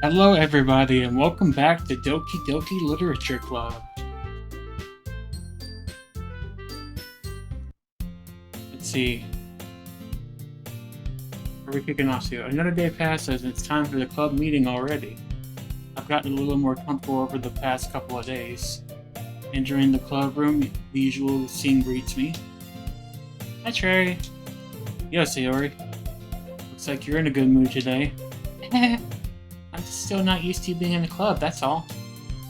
Hello, everybody, and welcome back to Doki Literature Club. Let's see. Where are we kicking off to? Another day passes, and it's time for the club meeting already. I've gotten a little more comfortable over the past couple of days. Entering the club room, the usual scene greets me. Hi, Trey. Yo, Sayori. Looks like you're in a good mood today. I'm just still not used to you being in the club, that's all.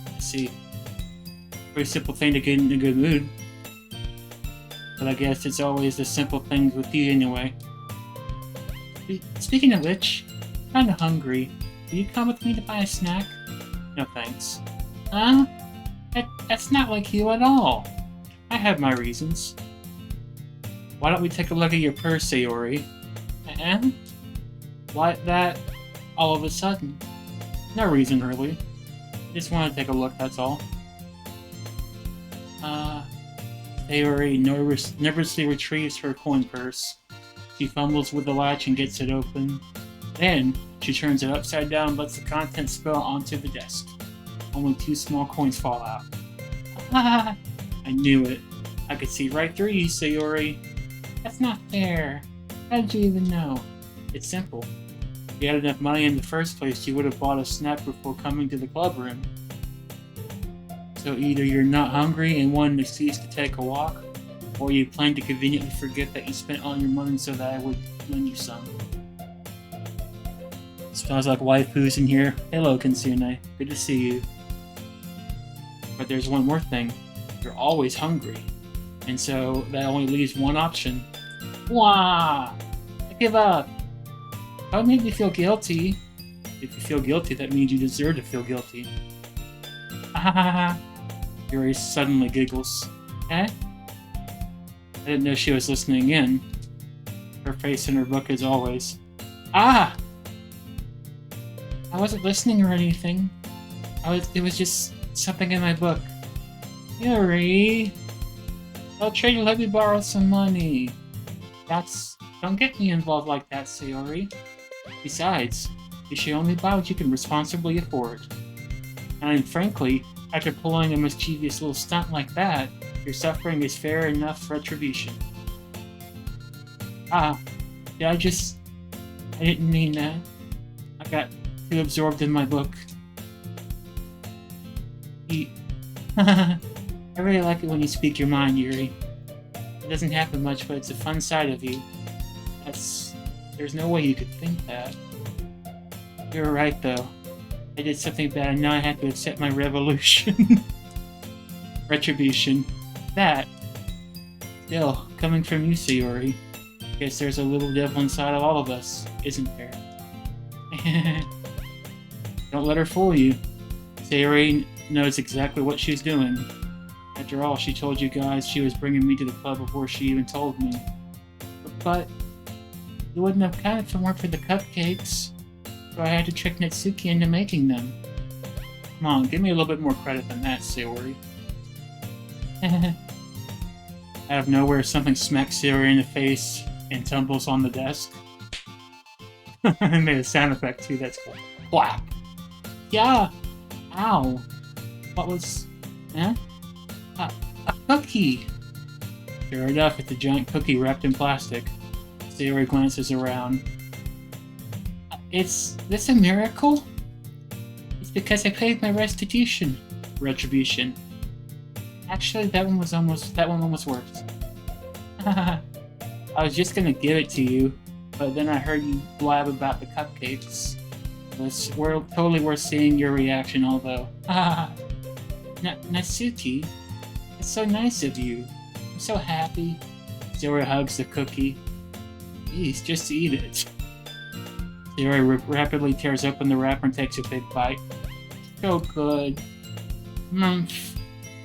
I see. Pretty simple thing to get in a good mood. But I guess it's always the simple things with you anyway. Speaking of which, I'm kinda hungry. Will you come with me to buy a snack? No thanks. Huh? That's not like you at all. I have my reasons. Why don't we take a look at your purse, Sayori? And? Why that all of a sudden? No reason, really. I just want to take a look, that's all. Sayori nervously retrieves her coin purse. She fumbles with the latch and gets it open. Then, she turns it upside down and lets the contents spill onto the desk. Only 2 small coins fall out. I knew it. I could see right through you, Sayori. That's not fair. How did you even know? It's simple. If you had enough money in the first place, you would have bought a snack before coming to the club room. So either you're not hungry and want an excuse to take a walk, or you plan to conveniently forget that you spent all your money so that I would lend you some. Smells like waifus in here. Hello, Kitsune. Good to see you. But there's one more thing. You're always hungry. And so that only leaves one option. Wah! I give up. Don't make me feel guilty. If you feel guilty, that means you deserve to feel guilty. Ah! Yuri suddenly giggles. Eh? I didn't know she was listening in. Her face in her book as always. Ah! I wasn't listening or anything. It was just something in my book. Yuri! I'll trade you, let me borrow some money. Don't get me involved like that, Sayori. Besides, you should only buy what you can responsibly afford. And frankly, after pulling a mischievous little stunt like that, your suffering is fair enough retribution. I didn't mean that. I got too absorbed in my book. I really like it when you speak your mind, Yuri. It doesn't happen much, but it's a fun side of you. There's no way you could think that. You're right, though. I did something bad, and now I have to accept my revolution. Retribution. That. Still, coming from you, Sayori. Guess there's a little devil inside of all of us, isn't there? Don't let her fool you. Sayori knows exactly what she's doing. After all, she told you guys she was bringing me to the club before she even told me. But you wouldn't have counted for more for the cupcakes, so I had to trick Natsuki into making them. Come on, give me a little bit more credit than that, Sayori. Out of nowhere, something smacks Sayori in the face and tumbles on the desk. I made a sound effect too, that's cool. Whack! Yeah! Ow! What was... eh? A cookie! Sure enough, it's a giant cookie wrapped in plastic. Sayori glances around. Is this a miracle? It's because I paid my restitution. Retribution. Actually, that one almost worked. I was just gonna give it to you, but then I heard you blab about the cupcakes. It's totally worth seeing your reaction, although. Natsuki, it's so nice of you. I'm so happy. Sayori hugs the cookie. Please, just eat it. Sayori rapidly tears open the wrapper and takes a big bite. So good. Mumph.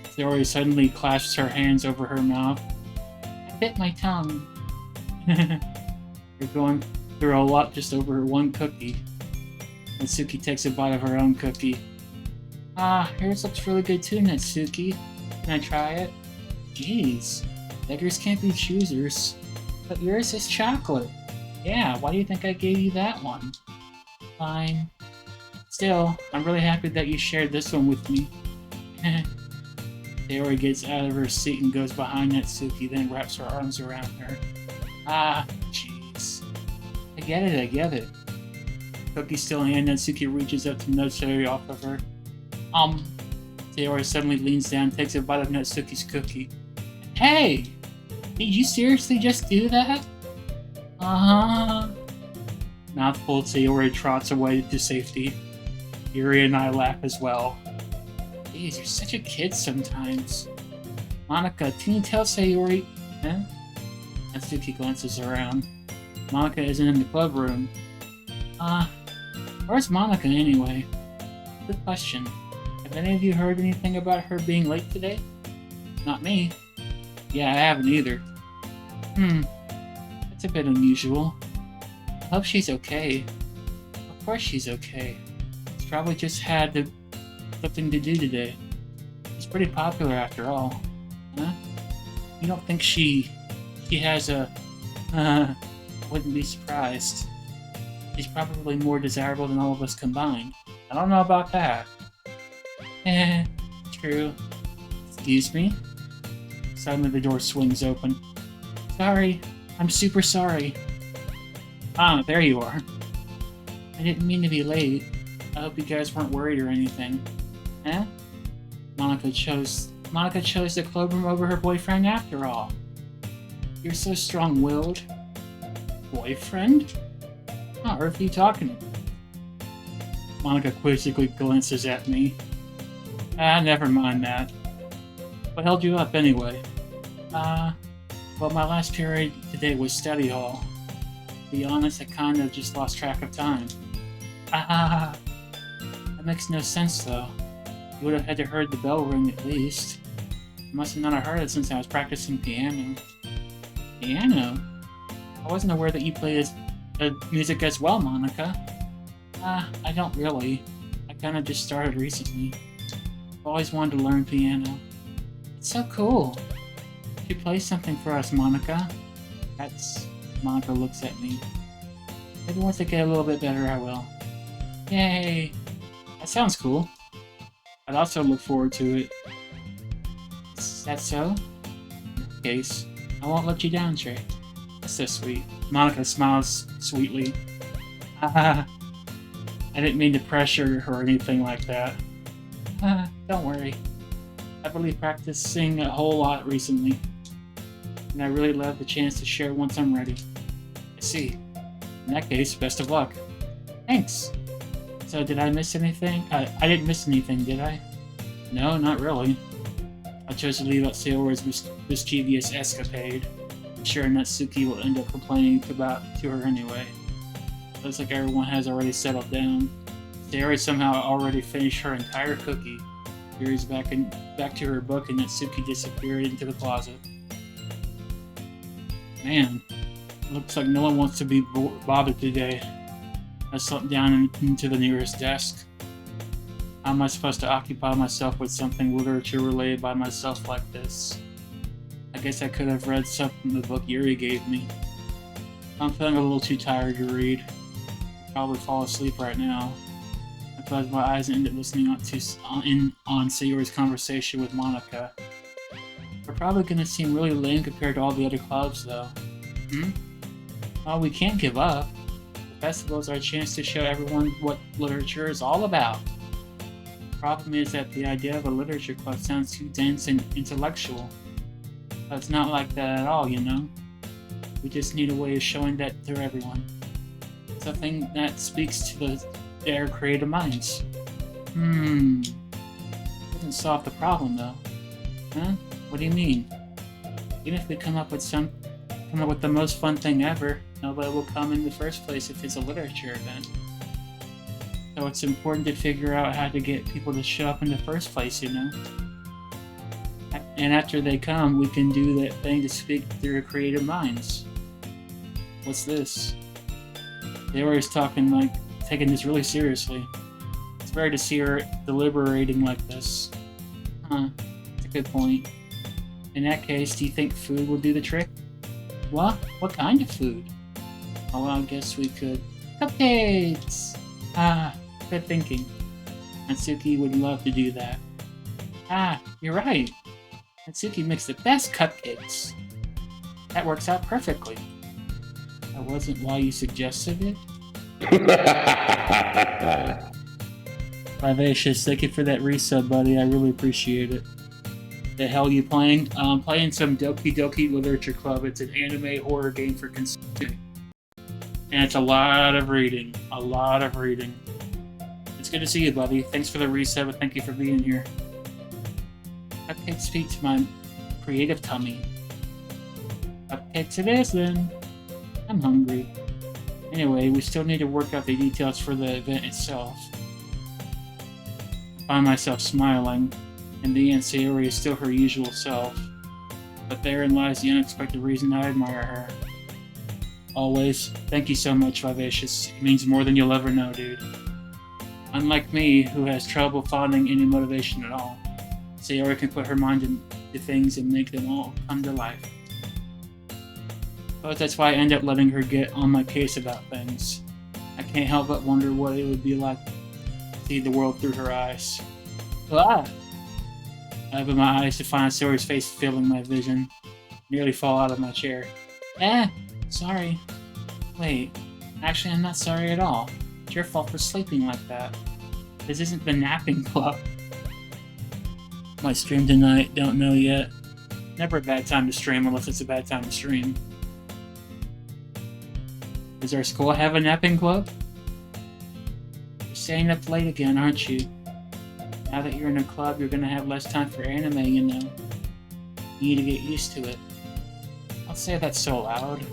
Sayori suddenly clasps her hands over her mouth. I bit my tongue. You're going through a lot just over one cookie. Natsuki takes a bite of her own cookie. Yours looks really good too, Natsuki. Can I try it? Jeez, beggars can't be choosers. But yours is chocolate. Yeah, why do you think I gave you that one? Fine. Still, I'm really happy that you shared this one with me. Sayori gets out of her seat and goes behind Natsuki, then wraps her arms around her. Ah, jeez. I get it. Cookie still in hand, Natsuki reaches up to nudge Sayori off of her. Sayori suddenly leans down and takes a bite of Natsuki's cookie. Hey! Did you seriously just do that? Uh-huh. Mouthful, Sayori trots away to safety. Yuri and I laugh as well. Jeez, you're such a kid sometimes. Monica, can you tell Sayori? Huh? Natsuki glances around. Monica isn't in the club room. Where's Monica anyway? Good question. Have any of you heard anything about her being late today? Not me. Yeah, I haven't either. That's a bit unusual. I hope she's okay. Of course she's okay. She's probably just had something to do today. She's pretty popular after all. Huh? You don't think she has a... wouldn't be surprised. She's probably more desirable than all of us combined. I don't know about that. True. Excuse me? Suddenly the door swings open. Sorry. I'm super sorry. Ah, there you are. I didn't mean to be late. I hope you guys weren't worried or anything. Huh? Monica chose the clubroom over her boyfriend after all. You're so strong-willed. Boyfriend? What on earth are you talking about? Monica quizzically glances at me. Never mind that. What held you up anyway? Well, my last period today was study hall. To be honest, I kind of just lost track of time. That makes no sense, though. You would have had to heard the bell ring at least. I must have not heard it since I was practicing piano. Piano? I wasn't aware that you played music as well, Monica. I don't really. I kind of just started recently. I've always wanted to learn piano. It's so cool. You play something for us, Monica. Monica looks at me. Maybe once I get a little bit better, I will. Yay! That sounds cool. I'd also look forward to it. Is that so? In that case, I won't let you down, Trey. That's so sweet. Monica smiles sweetly. I didn't mean to pressure her or anything like that. Don't worry. I've really practicing a whole lot recently. And I really love the chance to share it once I'm ready. I see. In that case, best of luck. Thanks. So did I miss anything? I didn't miss anything, did I? No, not really. I chose to leave out Sayori's mischievous escapade. I'm sure Natsuki will end up complaining to her anyway. Looks like everyone has already settled down. Sayori somehow already finished her entire cookie. Yuri's back to her book and Natsuki disappeared into the closet. Man, looks like no one wants to be bothered today. I slumped down into the nearest desk. How am I supposed to occupy myself with something literature related by myself like this? I guess I could have read something in the book Yuri gave me. I'm feeling a little too tired to read. I'll probably fall asleep right now. I closed my eyes and ended listening on Sayori's conversation with Monica. We're probably gonna seem really lame compared to all the other clubs, though. Well, we can't give up. The festival is our chance to show everyone what literature is all about. The problem is that the idea of a literature club sounds too dense and intellectual. But it's not like that at all, you know? We just need a way of showing that to everyone. Something that speaks to their creative minds. Doesn't solve the problem, though. Huh? What do you mean? Even if we come up with the most fun thing ever, nobody will come in the first place if it's a literature event. So it's important to figure out how to get people to show up in the first place, you know? And after they come, we can do that thing to speak to their creative minds. What's this? They were always taking this really seriously. It's rare to see her deliberating like this. That's a good point. In that case, do you think food will do the trick? What? What kind of food? Oh, well, I guess we could... Cupcakes! Good thinking. Natsuki would love to do that. Ah, you're right. Natsuki makes the best cupcakes. That works out perfectly. That wasn't why you suggested it? Vivacious, thank you for that resub, buddy. I really appreciate it. The hell you playing? Playing some Doki Literature Club. It's an anime horror game for consuming. And it's a lot of reading. A lot of reading. It's good to see you, buddy. Thanks for the resub, and thank you for being here. Cupcakes speak to my creative tummy. Cupcakes it is, then. I'm hungry. Anyway, we still need to work out the details for the event itself. I find myself smiling, and the Aunt Sayori is still her usual self. But therein lies the unexpected reason I admire her. Always, thank you so much, Vivacious. It means more than you'll ever know, dude. Unlike me, who has trouble finding any motivation at all, Sayori can put her mind into things and make them all come to life. But that's why I end up letting her get on my case about things. I can't help but wonder what it would be like to see the world through her eyes. Ah! I open my eyes to find Sayori's face filling my vision. Nearly fall out of my chair. Sorry. Wait, actually I'm not sorry at all. It's your fault for sleeping like that. This isn't the napping club. Might stream tonight, don't know yet. Never a bad time to stream unless it's a bad time to stream. Does our school have a napping club? You're staying up late again, aren't you? Now that you're in a club, you're gonna have less time for anime, you know. You need to get used to it. I'll say that so loud.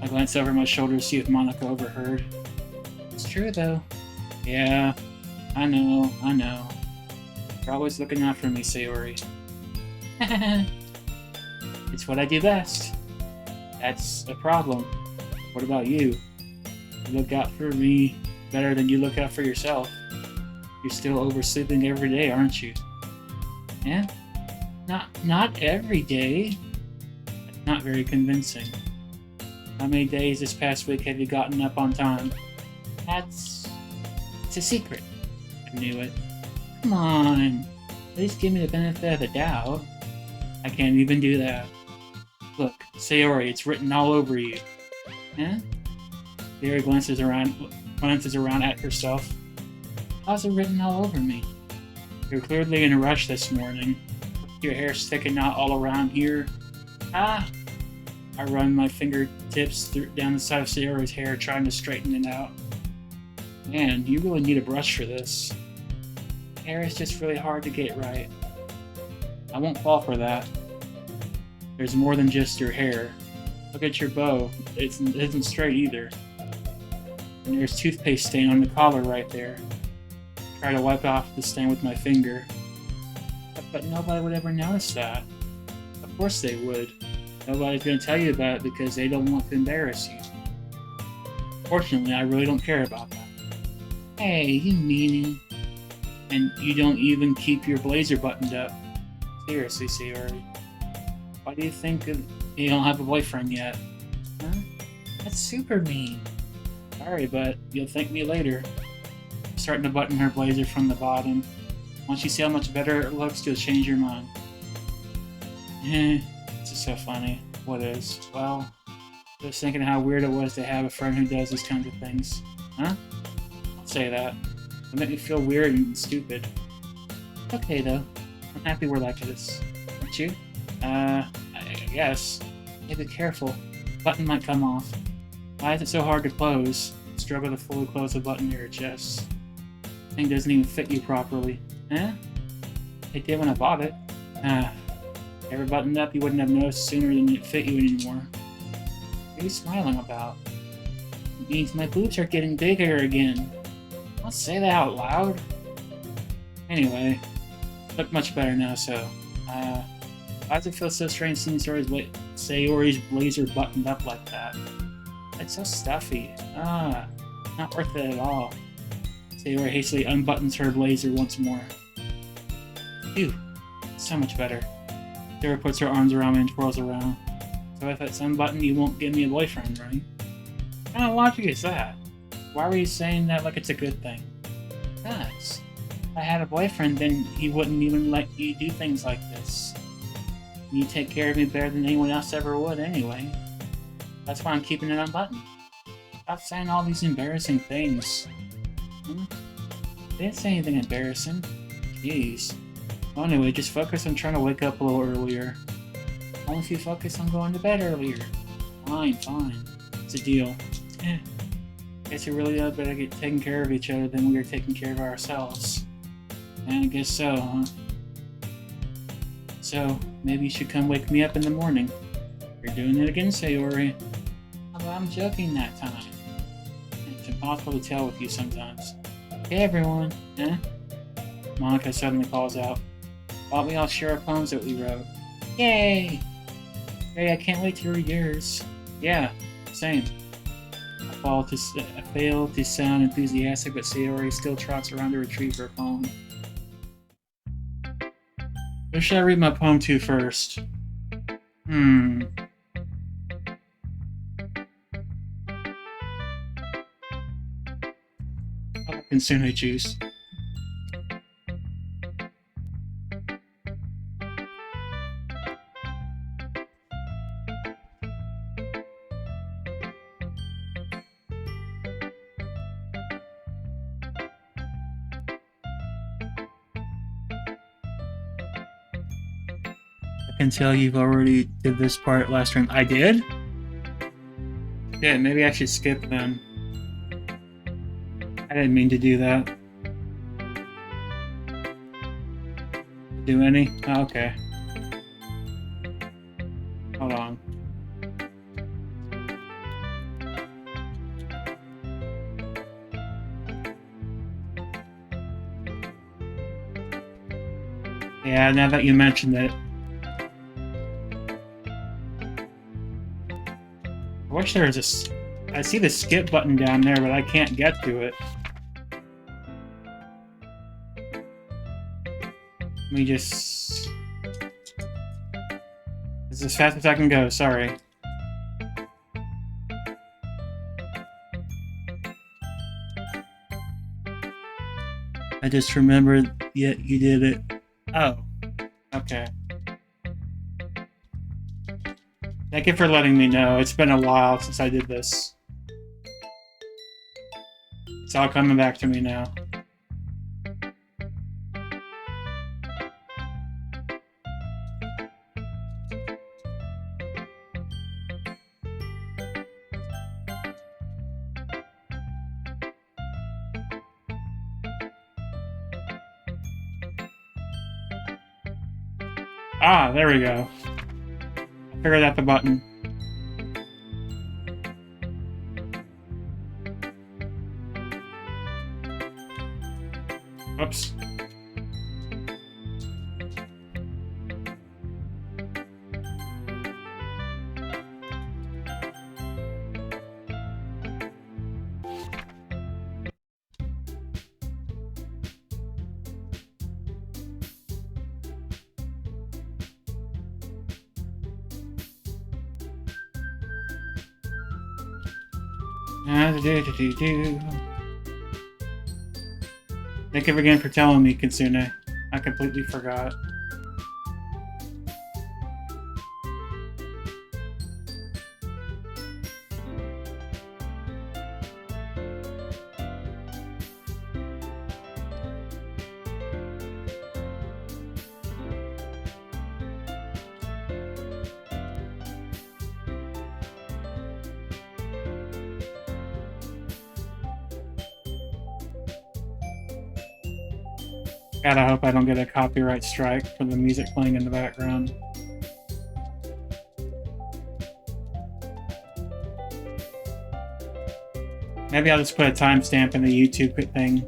I glance over my shoulder to see if Monica overheard. It's true, though. Yeah, I know. You're always looking out for me, Sayori. It's what I do best. That's a problem. What about you? You look out for me better than you look out for yourself. You're still oversleeping every day, aren't you? Yeah? Not every day. That's not very convincing. How many days this past week have you gotten up on time? It's a secret. I knew it. Come on. At least give me the benefit of the doubt. I can't even do that. Look, Sayori, it's written all over you. Huh? Sayori glances around at herself. How's it written all over me? You're clearly in a rush this morning. Your hair sticking out all around here. Ah! I run my fingertips down the side of Sayori's hair, trying to straighten it out. Man, you really need a brush for this. Hair is just really hard to get right. I won't fall for that. There's more than just your hair. Look at your bow. It isn't straight either. And there's toothpaste stain on the collar right there. Try to wipe off the stain with my finger. But nobody would ever notice that. Of course they would. Nobody's going to tell you about it because they don't want to embarrass you. Fortunately, I really don't care about that. Hey, you meanie. And you don't even keep your blazer buttoned up. Seriously, Sayori. Why do you think you don't have a boyfriend yet? Huh? That's super mean. Sorry, but you'll thank me later. I'm starting to button her blazer from the bottom. Once you see how much better it looks, you'll change your mind. This is so funny. What is? Well, I was thinking how weird it was to have a friend who does these kinds of things. Huh? I'll say that. It made me feel weird and stupid. Okay, though. I'm happy we're like this. Aren't you? I guess. Hey, be careful. The button might come off. Why is it so hard to close? Struggle to fully close the button near your chest. Thing doesn't even fit you properly. Huh? It did when I bought it. Ever buttoned up, you wouldn't have noticed sooner than it fit you anymore. What are you smiling about? It means my boobs are getting bigger again. Don't say that out loud. Anyway, look much better now, so, why does it feel so strange seeing Sayori's blazer buttoned up like that? It's so stuffy. Not worth it at all. Sayori hastily unbuttons her blazer once more. Phew, so much better. Sarah puts her arms around me and twirls around. So if it's unbuttoned, you won't give me a boyfriend, right? What kind of logic is that? Why were you saying that like it's a good thing? Guys, If I had a boyfriend, then he wouldn't even let you do things like this. You take care of me better than anyone else ever would anyway. That's why I'm keeping it unbuttoned. Stop saying all these embarrassing things. Hmm? I didn't say anything embarrassing. Jeez. Well, anyway, just focus on trying to wake up a little earlier. Only if you focus on going to bed earlier. Fine, fine. It's a deal. Guess we really better get taking care of each other than we are taking care of ourselves. I guess so, huh? So, maybe you should come wake me up in the morning. You're doing it again, Sayori. Although I'm joking that time. It's impossible to tell with you sometimes. Hey everyone, eh? Monica suddenly calls out. Thought we all share our poems that we wrote. Yay! Hey, I can't wait to read yours. Yeah, same. I fail to sound enthusiastic, but Sayori still trots around to retrieve her poem. Who should I read my poem to first? Kitsune juice. I can tell you've already did this part last stream. I did? Yeah, maybe I should skip then. I didn't mean to do that. Do any? Oh, okay. Hold on. Yeah, now that you mentioned it. I wish there was a... I see the skip button down there, but I can't get to it. Let me just... It's as fast as I can go, sorry. I just remembered yet you did it. Oh. Okay. Thank you for letting me know. It's been a while since I did this. It's all coming back to me now. Ah, there we go. I figured out the button. Oops. Thank you again for telling me, Kitsune. I completely forgot. God, I hope I don't get a copyright strike for the music playing in the background. Maybe I'll just put a timestamp in the YouTube thing.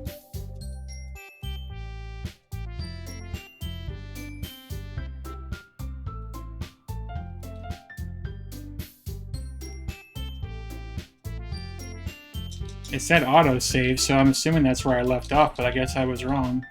It said autosave, so I'm assuming that's where I left off, but I guess I was wrong.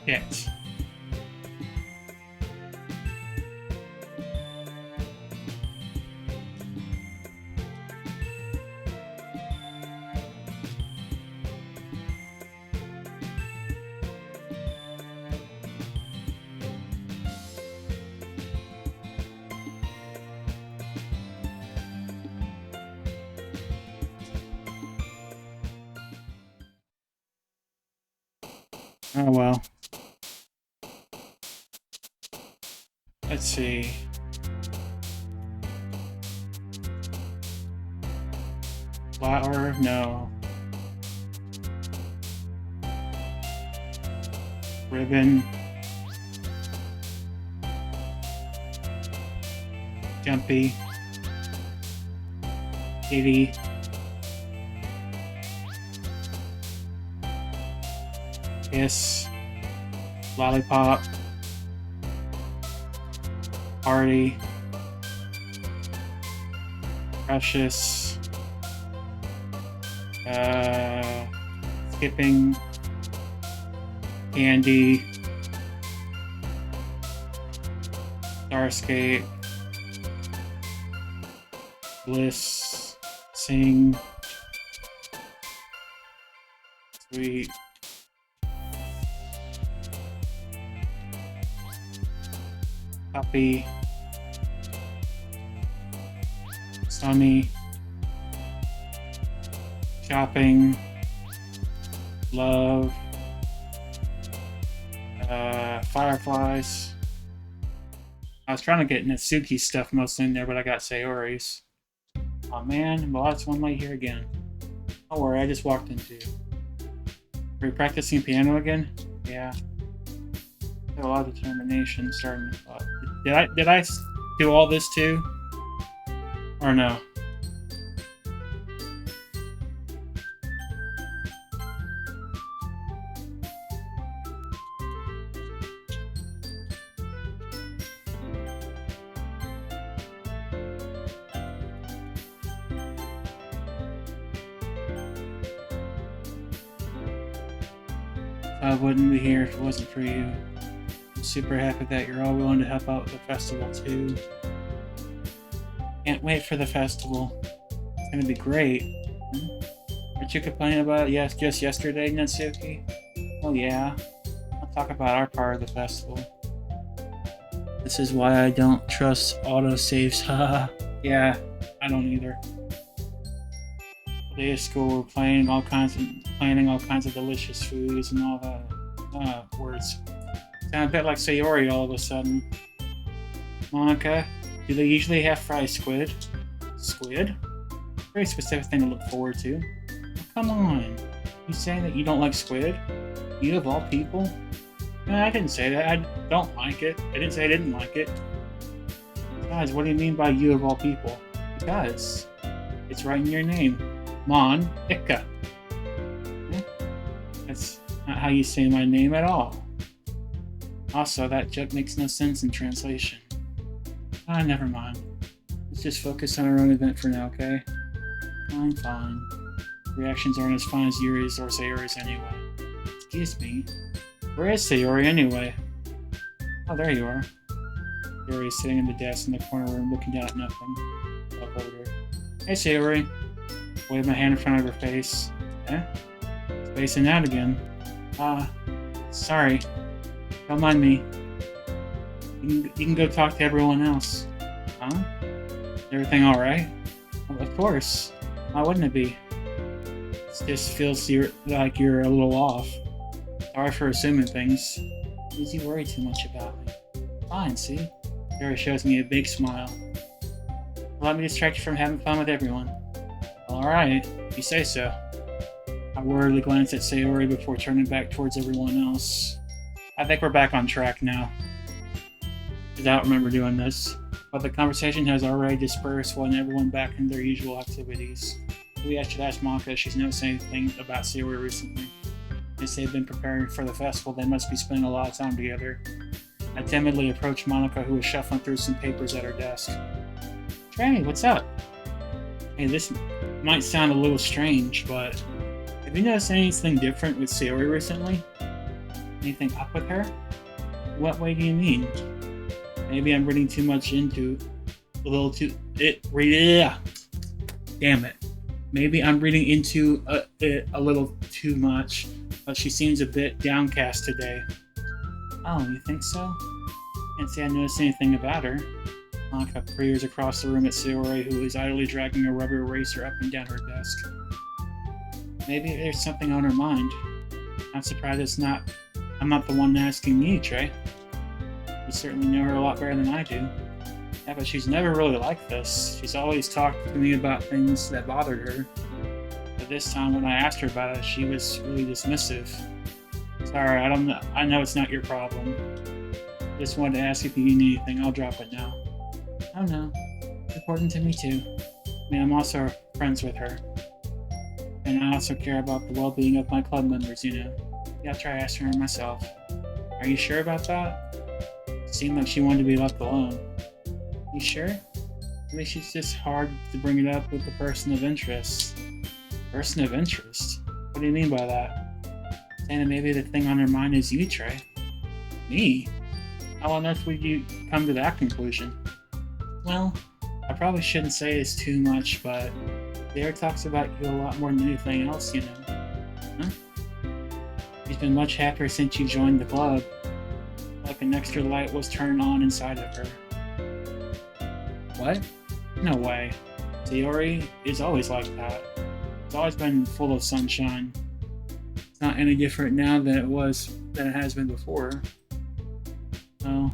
Shit. Oh well. Let's see. Flower? No. Ribbon. Jumpy. Kitty. Kiss. Lollipop. Party. Precious. Skipping. Candy. Starscape. Bliss. Sing. Sweet. Puppy. Sunny. Shopping. Love. Fireflies. I was trying to get Natsuki stuff mostly in there, but I got Sayori's. Oh man, well that's one light here again. Don't worry, I just walked into you. Are you practicing piano again? Yeah. Got a lot of determination starting to thought. Did I do all this too? Or no? I wouldn't be here if it wasn't for you. I'm super happy that you're all willing to help out with the festival too. Can't wait for the festival. It's gonna be great. Aren't you complaining about it just yesterday, Natsuki? Oh yeah. I'll talk about our part of the festival. This is why I don't trust autosaves. Haha. Yeah, I don't either. Today at school, we're planning all kinds of delicious foods and all that. Words. Sound a bit like Sayori all of a sudden. Monica, do they usually have fried squid? Squid? Very specific thing to look forward to. Oh, come on. You saying that you don't like squid? You of all people? No, I didn't say that. I don't like it. I didn't say I didn't like it. Guys, what do you mean by you of all people? Because it's right in your name. Monica. That's not how you say my name at all. Also, that joke makes no sense in translation. Never mind. Let's just focus on our own event for now, okay? Fine. Reactions aren't as fine as Yuri's or Sayori's anyway. Excuse me. Where is Sayori anyway? Oh, there you are. Sayori is sitting in the desk in the corner room looking down at nothing. Walk over to her. Hey, Sayori. Wave my hand in front of her face. Eh? Spacing out again. Sorry. Don't mind me. You can go talk to everyone else. Huh? Is everything alright? Well, of course. Why wouldn't it be? It just feels like you're a little off. Sorry for assuming things. You worry too much about me. Fine, see? Sayori shows me a big smile. Let me distract you from having fun with everyone. Alright, you say so. I worriedly glanced at Sayori before turning back towards everyone else. I think we're back on track now. I don't remember doing this, but the conversation has already dispersed when everyone back in their usual activities. Maybe I should ask Monica if she's noticed anything about Sayori recently. Since they've been preparing for the festival, they must be spending a lot of time together. I timidly approached Monica, who was shuffling through some papers at her desk. Trey, what's up? Hey, this might sound a little strange, but have you noticed anything different with Sayori recently? Anything up with her? What way do you mean? Maybe I'm reading too much into yeah. Damn it. Maybe I'm reading into it a little too much, but she seems a bit downcast today. Oh, you think so? Can't say I noticed anything about her. Monica peers across the room at Sayori, who is idly dragging a rubber eraser up and down her desk. Maybe there's something on her mind. I'm surprised I'm not the one asking you, Trey. You certainly know her a lot better than I do. Yeah, but she's never really like this. She's always talked to me about things that bothered her. But this time when I asked her about it, she was really dismissive. Sorry, I know it's not your problem. Just wanted to ask if you need anything. I'll drop it now. Oh no. It's important to me too. I mean, I'm also friends with her. And I also care about the well-being of my club members, you know. Yeah, I'll try asking her myself. Are you sure about that? It seemed like she wanted to be left alone. You sure? Maybe she's just hard to bring it up with a person of interest. Person of interest? What do you mean by that? Saying that maybe the thing on her mind is you, Trey. Me? How on earth would you come to that conclusion? Well, I probably shouldn't say this too much, but Derek talks about you a lot more than anything else, you know. Huh? She's been much happier since you joined the club. Like an extra light was turned on inside of her. What? No way. Sayori is always like that. It's always been full of sunshine. It's not any different now than it has been before. Oh,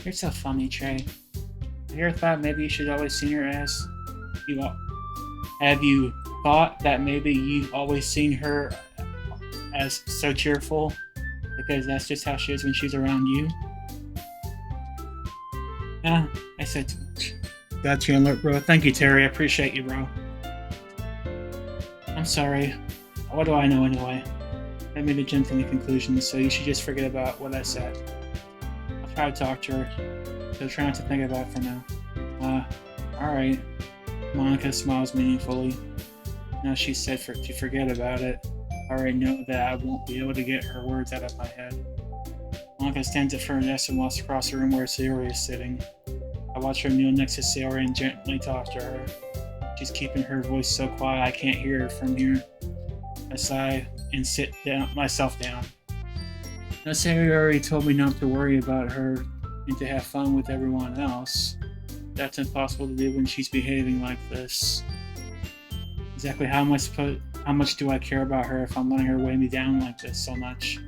you're so funny, Trey. Have you ever thought maybe you should always seen her as have you thought that maybe you've always seen her as so cheerful? Because that's just how she is when she's around you? Yeah, I said too much. Got you alert, bro. Thank you, Terry. I appreciate you, bro. I'm sorry. What do I know anyway? I made a jump to the conclusion, so you should just forget about what I said. I'll try to talk to her, so try not to think about it for now. Alright. Monica smiles meaningfully. Now she said to forget about it. I already know that I won't be able to get her words out of my head. Monica stands at her desk and walks across the room where Sayori is sitting. I watch her kneel next to Sayori and gently talk to her. She's keeping her voice so quiet I can't hear her from here. I sigh and sit myself down. Now Sayori told me not to worry about her and to have fun with everyone else. That's impossible to do when she's behaving like this. Exactly how much do I care about her if I'm letting her weigh me down like this so much?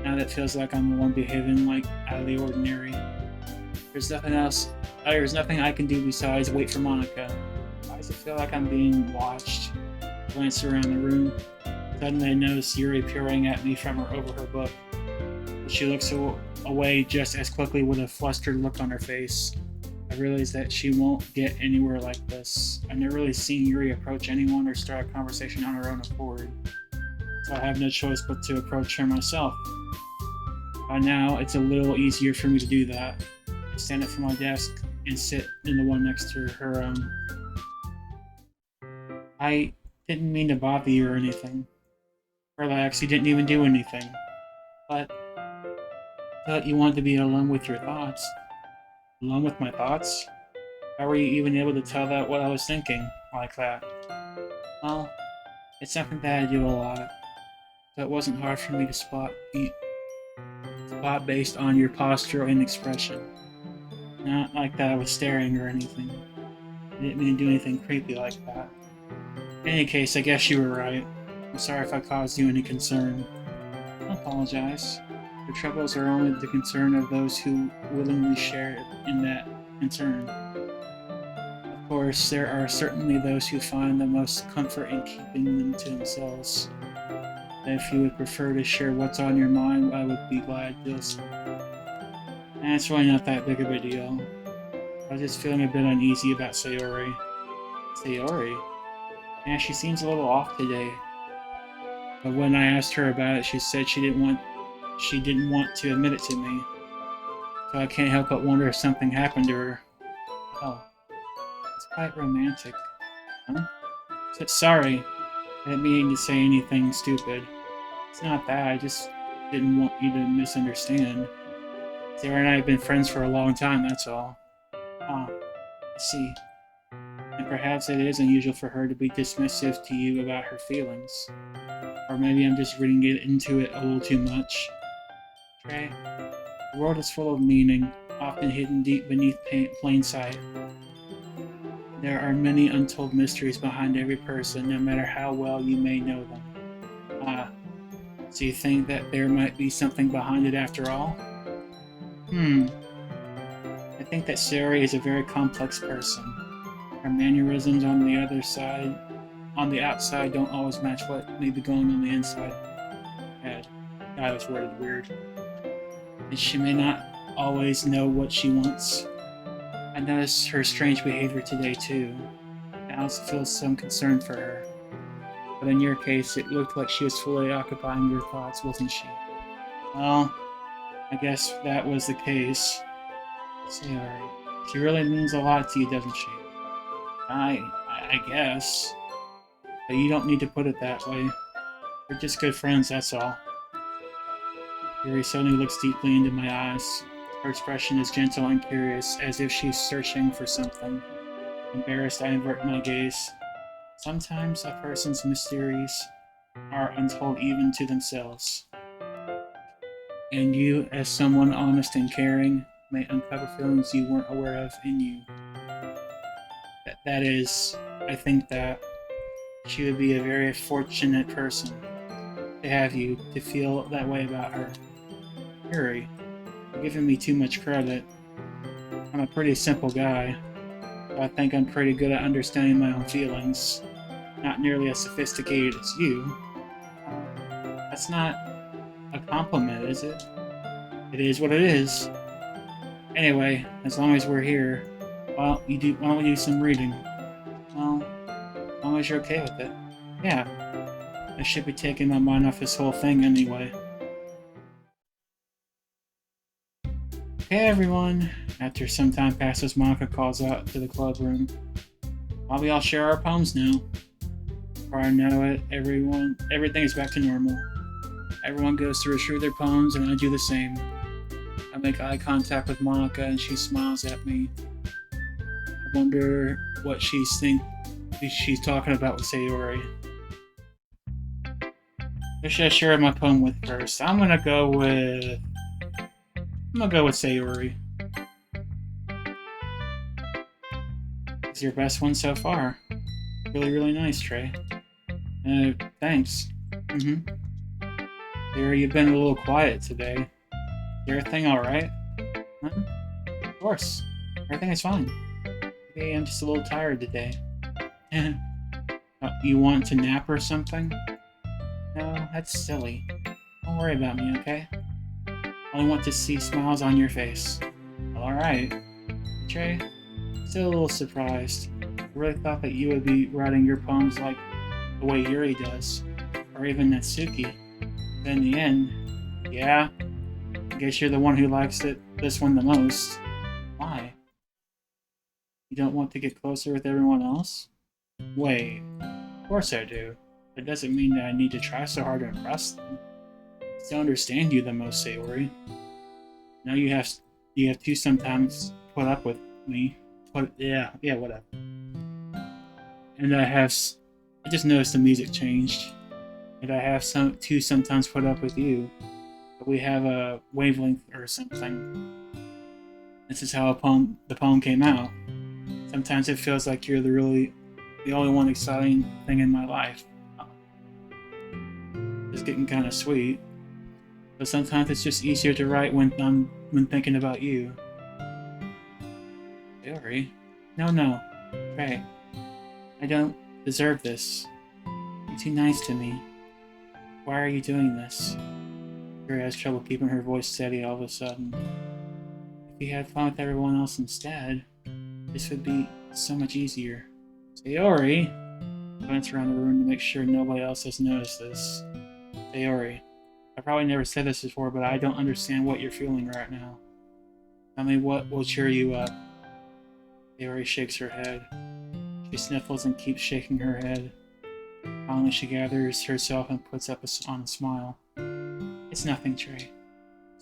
Now that feels like I'm the one behaving like out of the ordinary. There's nothing I can do besides wait for Monica. Why does it feel like I'm being watched? I glance around the room. Suddenly I notice Yuri peering at me from over her book. But she looks away just as quickly with a flustered look on her face. I realize that she won't get anywhere like this. I've never really seen Yuri approach anyone or start a conversation on her own accord. So I have no choice but to approach her myself. By now, it's a little easier for me to do that. I stand up from my desk and sit in the one next to her. I didn't mean to bother you or anything. Relax, you didn't even do anything. But I thought you wanted to be alone with your thoughts. Alone with my thoughts? How were you even able to tell that what I was thinking like that? Well, it's something that I do a lot. So it wasn't hard for me to spot based on your posture and expression. Not like that I was staring or anything. I didn't mean to do anything creepy like that. In any case, I guess you were right. I'm sorry if I caused you any concern. Don't apologize. Your troubles are only the concern of those who willingly share in that concern. Of course, there are certainly those who find the most comfort in keeping them to themselves. If you would prefer to share what's on your mind, I would be glad to listen. And it's really not that big of a deal. I was just feeling a bit uneasy about Sayori. Sayori? Yeah, she seems a little off today. But when I asked her about it, she said she didn't want to admit it to me. So I can't help but wonder if something happened to her. Oh, it's quite romantic. Huh? Sorry, I didn't mean to say anything stupid. It's not that, I just didn't want you to misunderstand. Sarah and I have been friends for a long time, that's all. Ah, I see. And perhaps it is unusual for her to be dismissive to you about her feelings. Or maybe I'm just reading into it a little too much. Trey, the world is full of meaning, often hidden deep beneath plain sight. There are many untold mysteries behind every person, no matter how well you may know them. Ah, so you think that there might be something behind it after all? I think that Sari is a very complex person. Her mannerisms on the outside, don't always match what may be going on the inside. God, that was worded weird. And she may not always know what she wants. I noticed her strange behavior today too. I also feel some concern for her. But in your case, it looked like she was fully occupying your thoughts, wasn't she? Well, I guess that was the case. Sorry. She really means a lot to you, doesn't she? I guess. But you don't need to put it that way. We're just good friends, that's all. Yuri suddenly looks deeply into my eyes. Her expression is gentle and curious, as if she's searching for something. Embarrassed, I invert my gaze. Sometimes a person's mysteries are untold even to themselves. And you, as someone honest and caring, may uncover feelings you weren't aware of in you. That is, I think that she would be a very fortunate person to have you to feel that way about her. Yuri, you're giving me too much credit. I'm a pretty simple guy. I think I'm pretty good at understanding my own feelings. Not nearly as sophisticated as you. That's not a compliment, is it? It is what it is. Anyway, as long as we're here, why don't we do some reading? Well, as long as you're okay with it. Yeah. I should be taking my mind off this whole thing anyway. Okay, everyone. After some time passes, Monica calls out to the club room. While we all share our poems now. Before I know it, everything is back to normal. Everyone goes through their poems, and I do the same. I make eye contact with Monica, and she smiles at me. I wonder what she's talking about with Sayori. Who should I share my poem with first? I'm gonna go with Sayori. It's your best one so far. Really, really nice, Trey. Thanks. Sayori, you've been a little quiet today. Is everything alright? Huh? Of course. Everything is fine. Maybe I'm just a little tired today. You want to nap or something? No, that's silly. Don't worry about me, okay? I only want to see smiles on your face. Alright. Trey, still a little surprised. I really thought that you would be writing your poems like the way Yuri does. Or even Natsuki. But in the end, yeah, I guess you're the one who likes this one the most. Why? You don't want to get closer with everyone else? Wait, of course I do. That doesn't mean that I need to try so hard to impress them. I still understand you the most, Sayori. Now you have to sometimes put up with me. Yeah, whatever. And I just noticed the music changed. And I have to sometimes put up with you. But we have a wavelength or something. This is how the poem came out. Sometimes it feels like you're the only one exciting thing in my life. It's getting kind of sweet. But sometimes it's just easier to write when thinking about you. Sorry. No. Right. I don't deserve this. You're too nice to me. Why are you doing this? Yuri has trouble keeping her voice steady all of a sudden. If you had fun with everyone else instead, this would be so much easier. Sayori! I glance around the room to make sure nobody else has noticed this. Sayori, I probably never said this before, but I don't understand what you're feeling right now. Tell me what will cheer you up. Sayori shakes her head. She sniffles and keeps shaking her head. Finally, she gathers herself and puts up on a smile. It's nothing, Trey.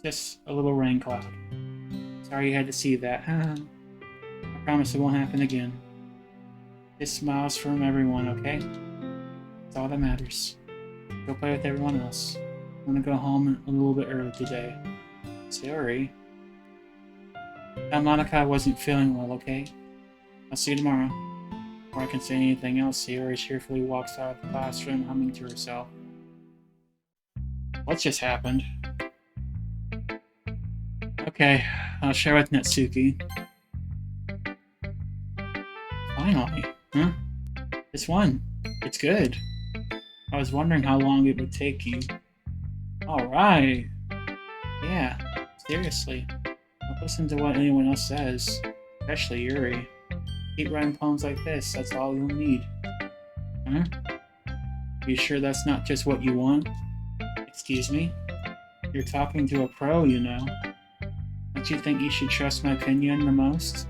Just a little rain cloud. Sorry you had to see that. I promise it won't happen again. Just smiles from everyone, okay? That's all that matters. Go play with everyone else. I'm gonna go home a little bit early today. Sorry. Tell Monica I wasn't feeling well, okay? I'll see you tomorrow. Before I can say anything else, Sayori cheerfully walks out of the classroom, humming to herself. What just happened? Okay, I'll share with Natsuki. Finally, huh? This one. It's good. I was wondering how long it would take you. Alright. Yeah, seriously. Don't listen to what anyone else says. Especially Yuri. Keep writing poems like this, that's all you'll need. Huh? Are you sure that's not just what you want? Excuse me? You're talking to a pro, you know. Don't you think you should trust my opinion the most?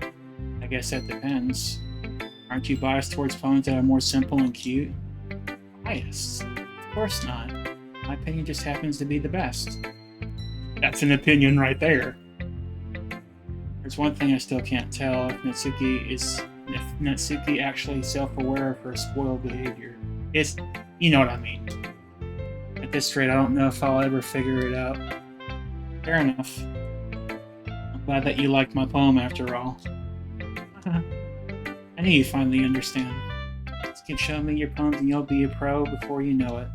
I guess that depends. Aren't you biased towards poems that are more simple and cute? Biased? Of course not. My opinion just happens to be the best. That's an opinion right there. There's one thing I still can't tell if Natsuki actually self-aware of her spoiled behavior. You know what I mean. At this rate, I don't know if I'll ever figure it out. Fair enough. I'm glad that you liked my poem after all. I knew you'd finally understand. Just keep showing me your poems and you'll be a pro before you know it.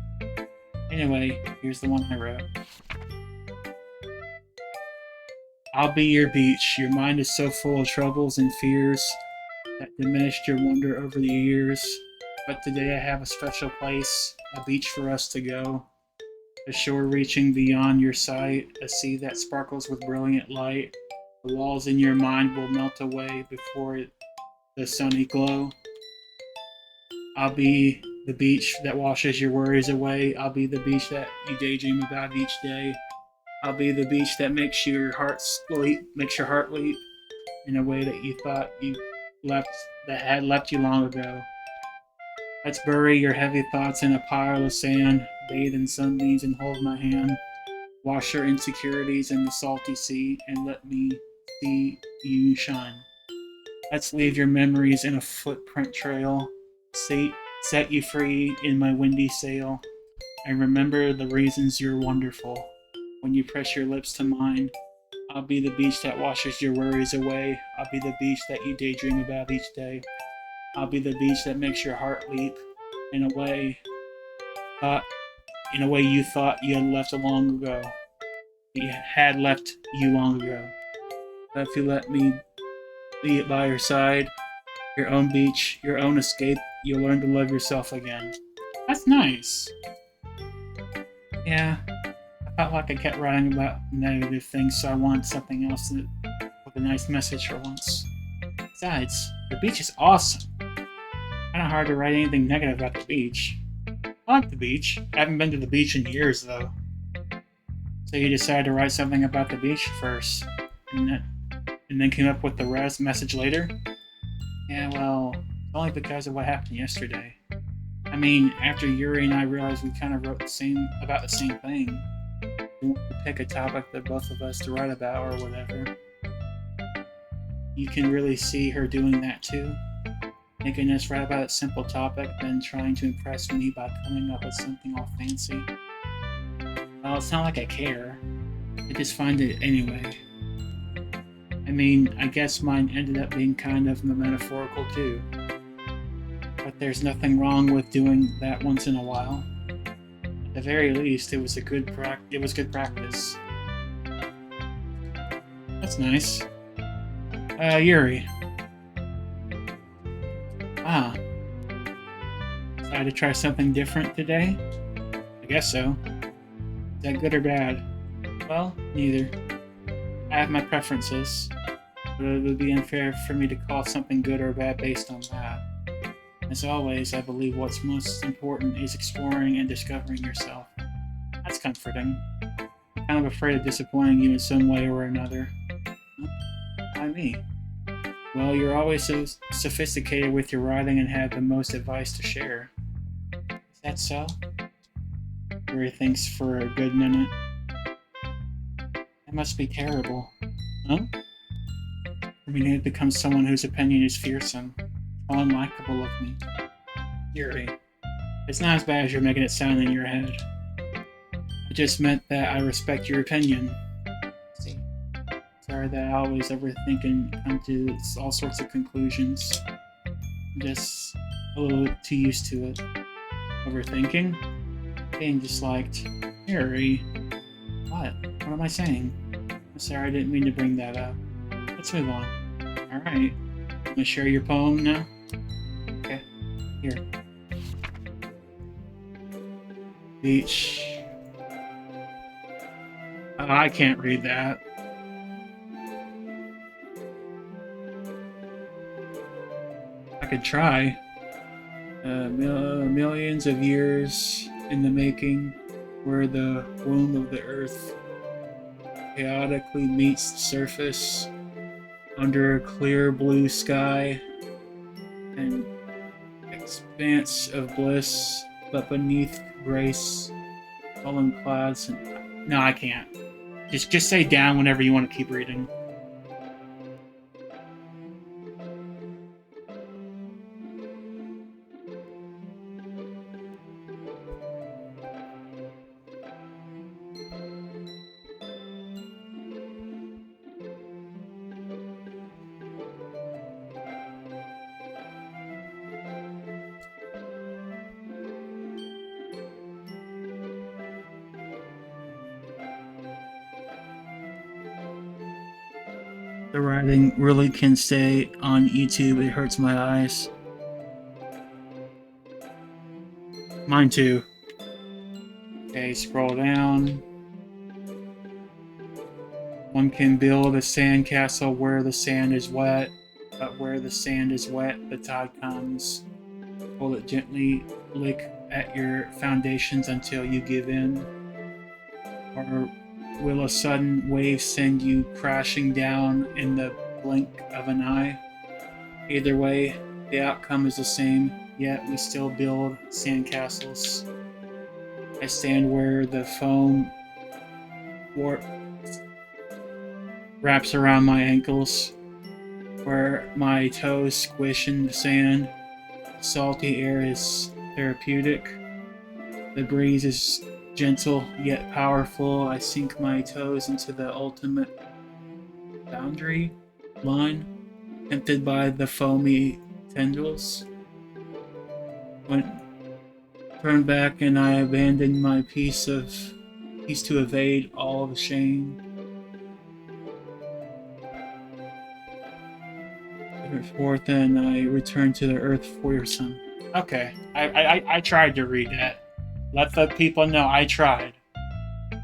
Anyway, here's the one I wrote. I'll be your beach. Your mind is so full of troubles and fears that diminished your wonder over the years. But today I have a special place, a beach for us to go. A shore reaching beyond your sight, a sea that sparkles with brilliant light. The walls in your mind will melt away before the sunny glow. I'll be the beach that washes your worries away. I'll be the beach that you daydream about each day. I'll be the beach that makes your heart leap in a way that you thought had left you long ago. Let's bury your heavy thoughts in a pile of sand, bathe in sunbeams and hold my hand. Wash your insecurities in the salty sea and let me see you shine. Let's leave your memories in a footprint trail. Set you free in my windy sail. And remember the reasons you're wonderful. When you press your lips to mine, I'll be the beach that washes your worries away. I'll be the beach that you daydream about each day. I'll be the beach that makes your heart leap in a way you thought you had left long ago. But if you let me be by your side, your own beach, your own escape, you'll learn to love yourself again. That's nice. Yeah, I felt like I kept writing about negative things, so I wanted something else with a nice message for once. Besides, the beach is awesome. Kind of hard to write anything negative about the beach. I like the beach. I haven't been to the beach in years, though. So you decided to write something about the beach first, and then came up with the message later? Yeah, well, only because of what happened yesterday. I mean, after Yuri and I realized we kind of wrote about the same thing. We wanted to pick a topic that both of us to write about or whatever. You can really see her doing that too. Making us write about a simple topic, then trying to impress me by coming up with something all fancy. Well, it's not like I care. I just find it anyway. I mean, I guess mine ended up being kind of metaphorical too. But there's nothing wrong with doing that once in a while. At the very least, it was good practice. That's nice. Yuri. Decided to try something different today? I guess so. Is that good or bad? Well, neither. I have my preferences, but it would be unfair for me to call something good or bad based on that. As always, I believe what's most important is exploring and discovering yourself. That's comforting. I'm kind of afraid of disappointing you in some way or another. Why me? Well, you're always so sophisticated with your writing and have the most advice to share. Is that so? Yuri thinks for a good minute. must be terrible. Huh? For me to become someone whose opinion is fearsome, or unlikable of me. Yuri, it's not as bad as you're making it sound in your head. I just meant that I respect your opinion. See, sorry that I always overthink and come to all sorts of conclusions. I'm just a little too used to it. Overthinking? Being disliked. Yuri. What? What am I saying? I'm sorry, I didn't mean to bring that up. Let's move on. Alright. Want to share your poem now? Okay. Here. Beach. Oh, I can't read that. I could try. Millions of years in the making, where the womb of the earth chaotically meets the surface under a clear blue sky, an expanse of bliss, but beneath grace, fallen clouds. And no, I can't. Just say down whenever you want to keep reading. The writing really can stay on YouTube. It hurts my eyes. Mine too. Okay, scroll down. One can build a sandcastle where the sand is wet, but where the sand is wet, the tide comes. Pull it gently, lick at your foundations until you give in. Or will a sudden wave send you crashing down in the blink of an eye? Either way, the outcome is the same, yet we still build sandcastles. I stand where the foam warp wraps around my ankles, where my toes squish in the sand. The salty air is therapeutic. The breeze is gentle yet powerful. I sink my toes into the ultimate boundary line, tempted by the foamy tendrils. When turn back and I abandon my piece to evade all the shame. Forth and I return to the earth for your son. Okay, I tried to read that. Let the people know I tried.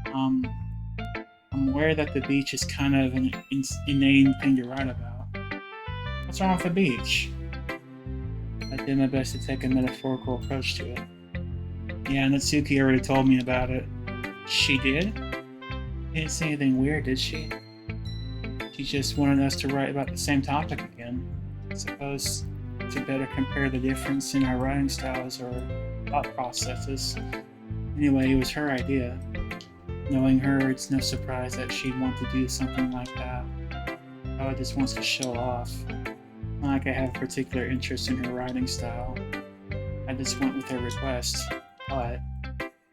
I'm aware that the beach is kind of an inane thing to write about. What's wrong with the beach? I did my best to take a metaphorical approach to it. Yeah, Natsuki already told me about it. She did? She didn't say anything weird, did she? She just wanted us to write about the same topic again. I suppose to better compare the difference in our writing styles or thought processes. Anyway, it was her idea. Knowing her, it's no surprise that she'd want to do something like that. Probably just wants to show off. Not like I have a particular interest in her writing style. I just went with her request. But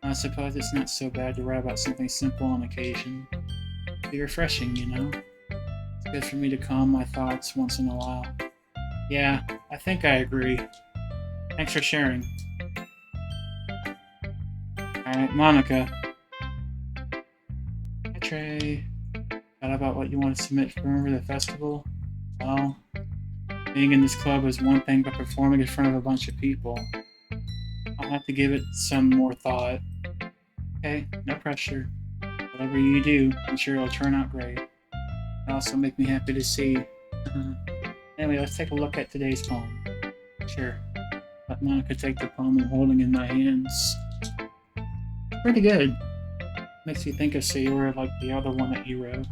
I suppose it's not so bad to write about something simple on occasion. Be refreshing, you know? It's good for me to calm my thoughts once in a while. Yeah, I think I agree. Thanks for sharing. Alright, Monica. Hi, Trey. Thought about what you want to submit for the festival? Well, being in this club is one thing, but performing in front of a bunch of people. I'll have to give it some more thought. Okay, no pressure. Whatever you do, I'm sure it'll turn out great. It'll also make me happy to see. Anyway, let's take a look at today's poem. Sure. Let Monica take the poem I'm holding in my hands. Pretty good. Makes me think of Sayora like the other one that you wrote.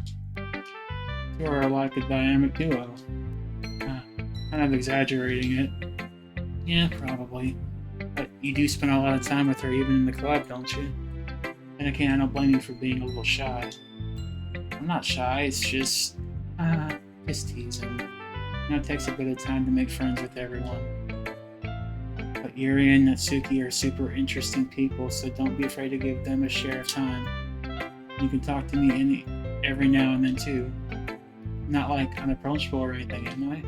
You are like a dynamic duo. Kind of exaggerating it. Yeah, probably. But you do spend a lot of time with her even in the club, don't you? And again, I don't blame you for being a little shy. I'm not shy, it's just teasing. It takes a bit of time to make friends with everyone. But Yuri and Natsuki are super interesting people, so don't be afraid to give them a share of time. You can talk to me every now and then too. Not like unapproachable or anything, am I?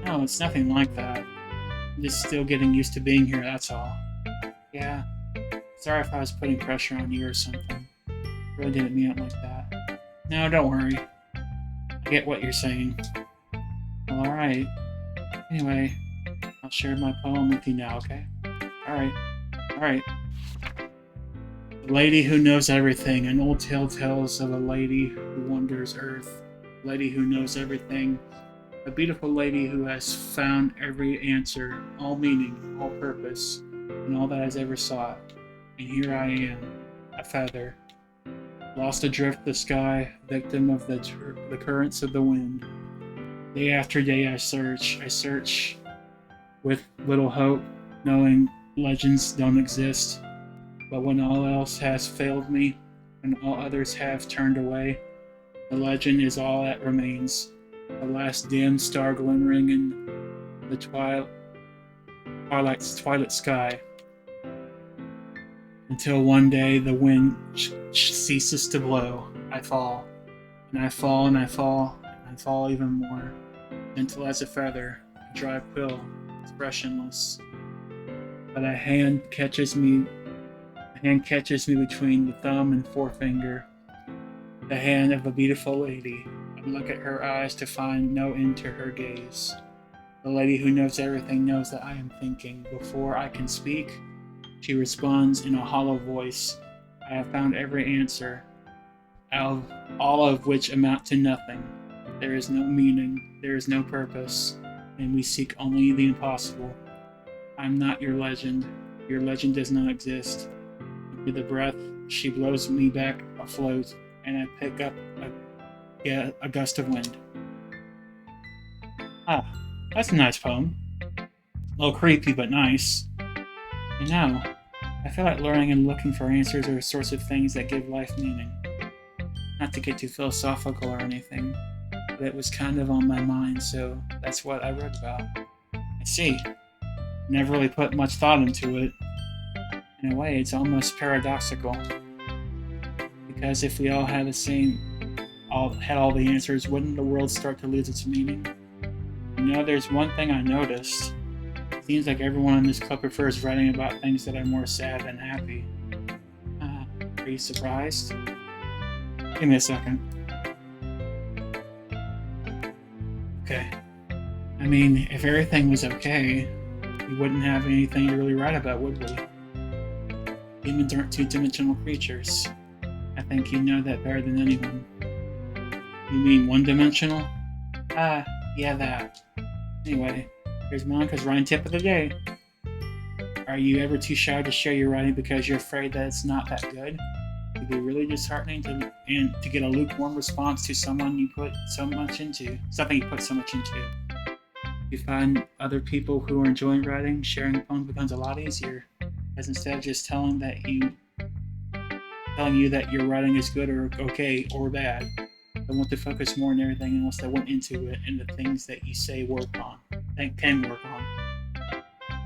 No, it's nothing like that. I'm just still getting used to being here, that's all. Yeah. Sorry if I was putting pressure on you or something. Really didn't mean it like that. No, don't worry. I get what you're saying. Well, alright. Anyway, I'll share my poem with you now, okay? Alright. The Lady Who Knows Everything. An old tale tells of a lady who wanders earth. A lady who knows everything. A beautiful lady who has found every answer, all meaning, all purpose, and all that has ever sought. And here I am, a feather, lost adrift the sky, victim of the currents of the wind. Day after day I search with little hope, knowing legends don't exist. But when all else has failed me, and all others have turned away, the legend is all that remains. The last dim star glimmering in the twilight sky. Until one day the wind ceases to blow. I fall, and I fall, and I fall, and I fall even more, until as a feather, a dry quill, expressionless. But a hand catches me between the thumb and forefinger. The hand of a beautiful lady. I look at her eyes to find no end to her gaze. The lady who knows everything knows that I am thinking. Before I can speak, she responds in a hollow voice. I have found every answer, all of which amount to nothing. There is no meaning, there is no purpose, and we seek only the impossible. I am not your legend. Your legend does not exist. With a breath, she blows me back afloat, and I pick up a gust of wind. Ah, that's a nice poem. A little creepy, but nice. You know, I feel like learning and looking for answers are the sorts of things that give life meaning. Not to get too philosophical or anything, but it was kind of on my mind, so that's what I wrote about. I see. Never really put much thought into it. In a way, it's almost paradoxical. Because if we all had all the answers, wouldn't the world start to lose its meaning? You know, there's one thing I noticed. It seems like everyone in this club prefers writing about things that are more sad than happy. Are you surprised? Give me a second. Okay. I mean, if everything was okay, we wouldn't have anything to really write about, would we? Humans aren't two-dimensional creatures. I think you know that better than anyone. You mean one-dimensional? Yeah, that. Anyway, here's Monica's writing tip of the day. Are you ever too shy to share your writing because you're afraid that it's not that good? It'd be really disheartening to get a lukewarm response to someone you put so much into. Something you put so much into. If you find other people who are enjoying writing, sharing a poem becomes a lot easier. As instead of just telling you that your writing is good or okay or bad, I want to focus more on everything else that went into it and the things that you say can work on.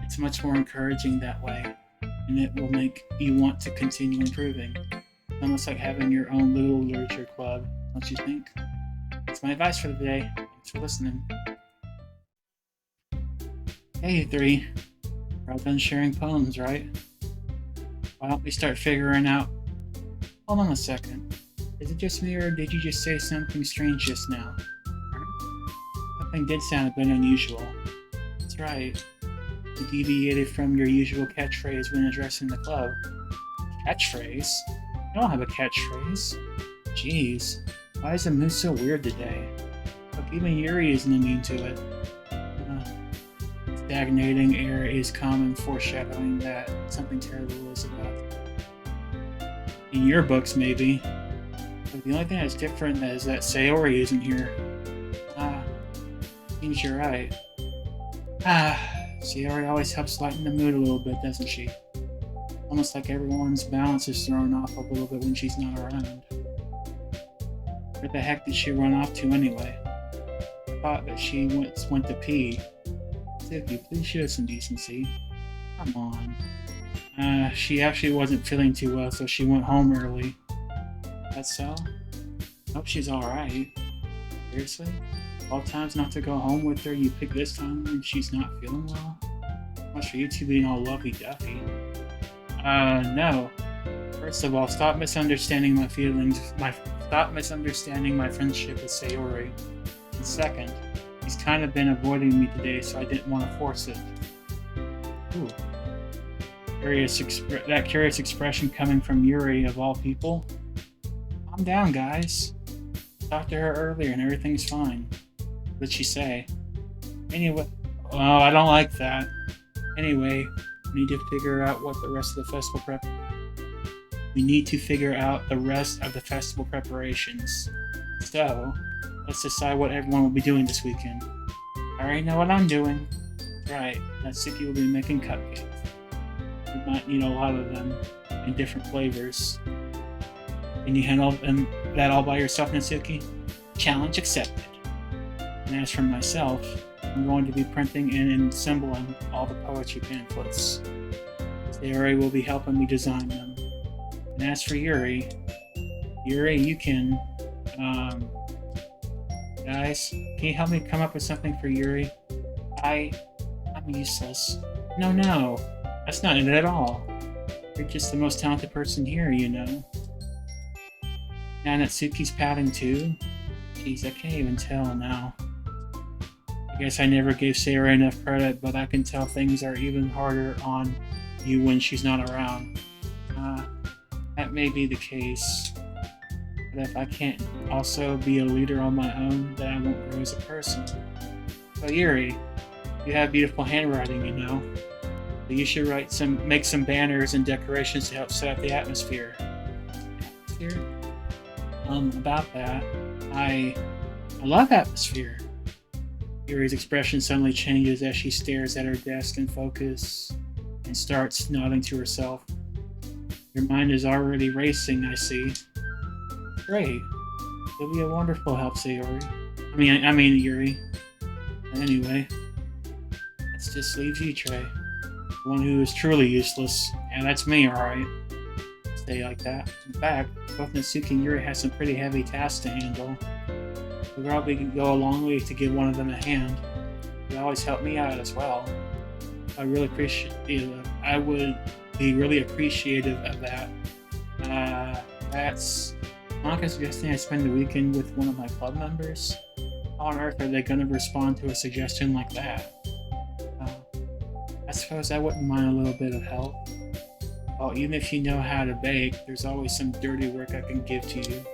It's much more encouraging that way, and it will make you want to continue improving. Almost like having your own little literature club, don't you think? That's my advice for the day. Thanks for listening. Hey, you three. We're all done sharing poems, right? Why don't we start figuring out... Hold on a second. Is it just me, or did you just say something strange just now? Something did sound a bit unusual. That's right. You deviated from your usual catchphrase when addressing the club. Catchphrase? I don't have a catchphrase. Jeez, why is the mood so weird today? Look, even Yuri isn't immune to it. Stagnating air is common, foreshadowing that something terrible is about. In your books, maybe. But the only thing that's different is that Sayori isn't here. Seems you're right. Sayori always helps lighten the mood a little bit, doesn't she? Almost like everyone's balance is thrown off a little bit when she's not around. Where the heck did she run off to anyway? I thought that she went to pee. Doki, please show some decency. Come on. She actually wasn't feeling too well, so she went home early. That's so? Hope she's alright. Seriously? All times not to go home with her, you pick this time when she's not feeling well? Much for you two being all lovey-dovey. No. First of all, stop misunderstanding my feelings. Stop misunderstanding my friendship with Sayori. And second, he's kind of been avoiding me today, so I didn't want to force it. Ooh. That curious expression coming from Yuri of all people? Calm down, guys. Talked to her earlier and everything's fine. What did she say? Anyway, oh, I don't like that. Anyway, we need to figure out what the rest of the festival We need to figure out the rest of the festival preparations. So, let's decide what everyone will be doing this weekend. I already know what I'm doing. Right, Natsuki will be making cupcakes. We might need a lot of them in different flavors. Can you handle that all by yourself, Natsuki? Challenge accepted. And as for myself, I'm going to be printing and assembling all the poetry pamphlets. Sayori will be helping me design them. And as for Yuri, you can, guys, can you help me come up with something for Yuri? I'm useless. No, that's not it at all. You're just the most talented person here, you know. Now Natsuki's pouting too? Jeez, I can't even tell now. I guess I never gave Sayori enough credit, but I can tell things are even harder on you when she's not around. That may be the case. But if I can't also be a leader on my own, then I won't grow as a person. So Yuri, you have beautiful handwriting, you know. But you should make some banners and decorations to help set up the atmosphere. About that, I love atmosphere. Yuri's expression suddenly changes as she stares at her desk in focus and starts nodding to herself. Your mind is already racing, I see. Great. You'll be a wonderful help, Sayori. I mean Yuri. Anyway, it just leaves you, Trey. The one who is truly useless. And that's me, alright? Stay like that. In fact, both Natsuki and Yuri have some pretty heavy tasks to handle. We'll probably go a long way to give one of them a hand. They always help me out as well. I would be really appreciative of that. That's Monica suggesting I spend the weekend with one of my club members. How on earth are they going to respond to a suggestion like that? I suppose I wouldn't mind a little bit of help. Well, even if you know how to bake, there's always some dirty work I can give to you.